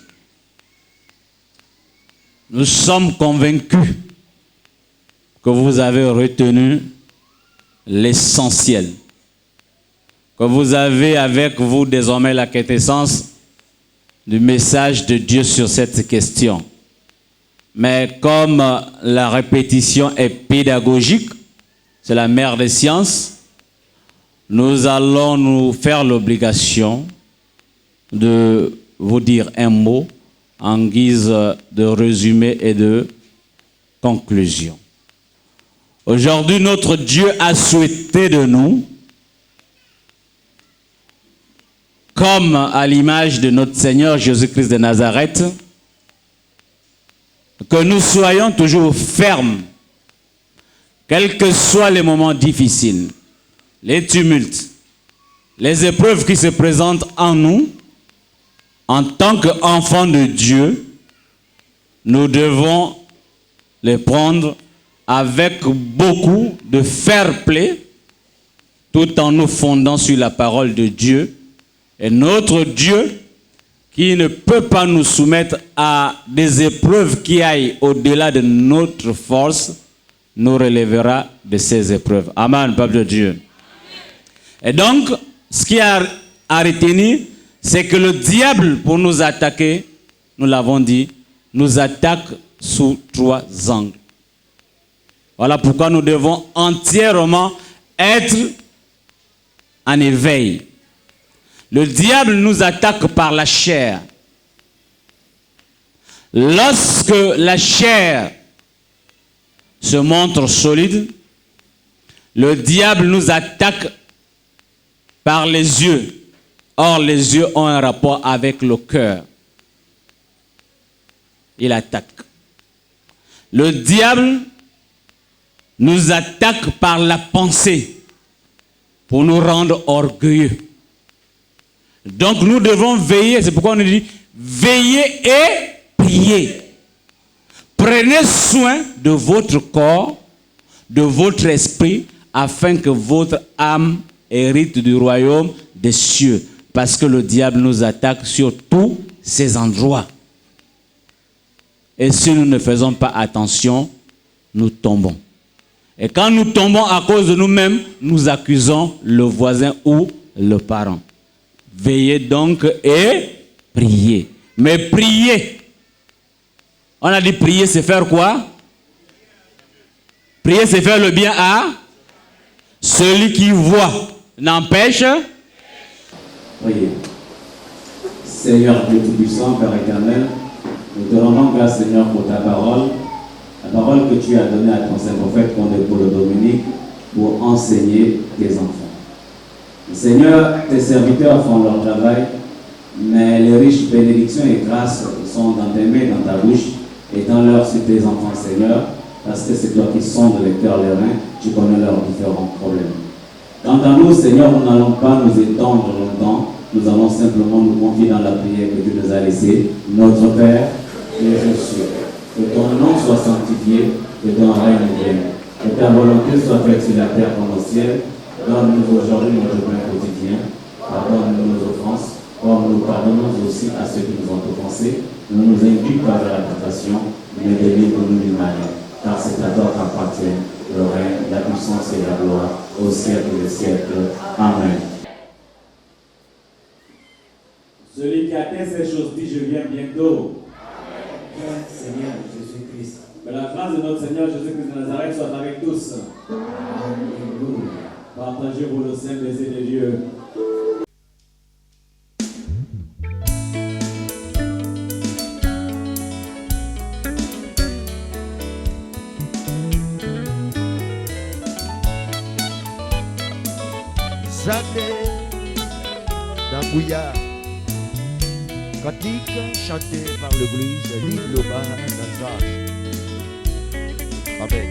Nous sommes convaincus que vous avez retenu l'essentiel, que vous avez avec vous désormais la quintessence du message de Dieu sur cette question. Mais comme la répétition est pédagogique, c'est la mère des sciences, nous allons nous faire l'obligation de vous dire un mot en guise de résumé et de conclusion. Aujourd'hui, notre Dieu a souhaité de nous, comme à l'image de notre Seigneur Jésus-Christ de Nazareth, que nous soyons toujours fermes, quels que soient les moments difficiles, les tumultes, les épreuves qui se présentent en nous. En tant qu'enfants de Dieu, nous devons les prendre avec beaucoup de fair play, tout en nous fondant sur la parole de Dieu. Et notre Dieu, qui ne peut pas nous soumettre à des épreuves qui aillent au-delà de notre force, nous relèvera de ces épreuves. Amen, peuple de Dieu. Et donc, ce qui a à retenir, c'est que le diable, pour nous attaquer, nous l'avons dit, nous attaque sous 3 angles. Voilà pourquoi nous devons entièrement être en éveil. Le diable nous attaque par la chair. Lorsque la chair se montre solide, le diable nous attaque par les yeux. Or, les yeux ont un rapport avec le cœur. Il attaque. Le diable nous attaque par la pensée pour nous rendre orgueilleux. Donc, nous devons veiller. C'est pourquoi on nous dit veillez et priez. Prenez soin de votre corps, de votre esprit, afin que votre âme hérite du royaume des cieux. Parce que le diable nous attaque sur tous ces endroits. Et si nous ne faisons pas attention, nous tombons. Et quand nous tombons à cause de nous-mêmes, nous accusons le voisin ou le parent. Veillez donc et priez. Mais prier, on a dit prier, c'est faire quoi? Prier, c'est faire le bien à celui qui voit. N'empêche. Priez. Seigneur Dieu Tout-Puissant, Père éternel, nous te rendons grâce, Seigneur, pour ta parole. La parole que tu as donnée à ton Saint-Prophète, Paul Dominique, pour enseigner tes enfants. Seigneur, tes serviteurs font leur travail, mais les riches bénédictions et grâces sont dans tes mains, dans ta bouche, étends-leur sur tes enfants, Seigneur, parce que c'est toi qui sondes les cœurs, les reins, tu connais leurs différents problèmes. Quant à nous, Seigneur, nous n'allons pas nous étendre longtemps, nous allons simplement nous confier dans la prière que tu nous as laissée. Notre Père, qui es aux cieux, que ton nom soit sanctifié, que ton règne vienne, que ta volonté soit faite sur la terre comme au ciel. Donne-nous aujourd'hui notre pain quotidien. Pardonne-nous nos offenses, comme nous pardonnons aussi à ceux qui nous ont offensés. Ne nous induis pas vers la tentation, mais délivre-nous du mal. Car c'est à toi qu'appartient le règne, la puissance et la gloire, au siècle des siècles. Amen. Celui qui atteint ces choses dit, je viens bientôt. Amen. Seigneur Jésus-Christ. Que la grâce de notre Seigneur Jésus-Christ de Nazareth soit avec tous. Amen. Partagez-vous le saint baiser de Dieu. Zande Dangouya, cantique chanté par l'église Liloba Nazar. Amen.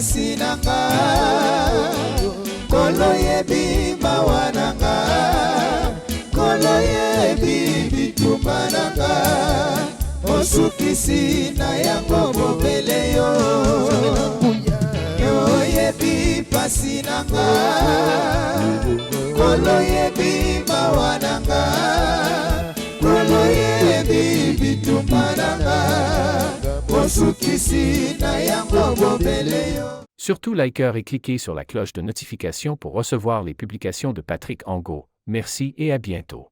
Sinanga kolo yebi mawananga kolo yebi bitumananga osukisi na yango bobele yo yo yebi pasinanga Kolo yebi mawa nanga, kolo yebi bitumba nanga, mosukisi na yango bobele yo. Surtout likez et cliquez sur la cloche de notification pour recevoir les publications de Patrick Angot. Merci et à bientôt.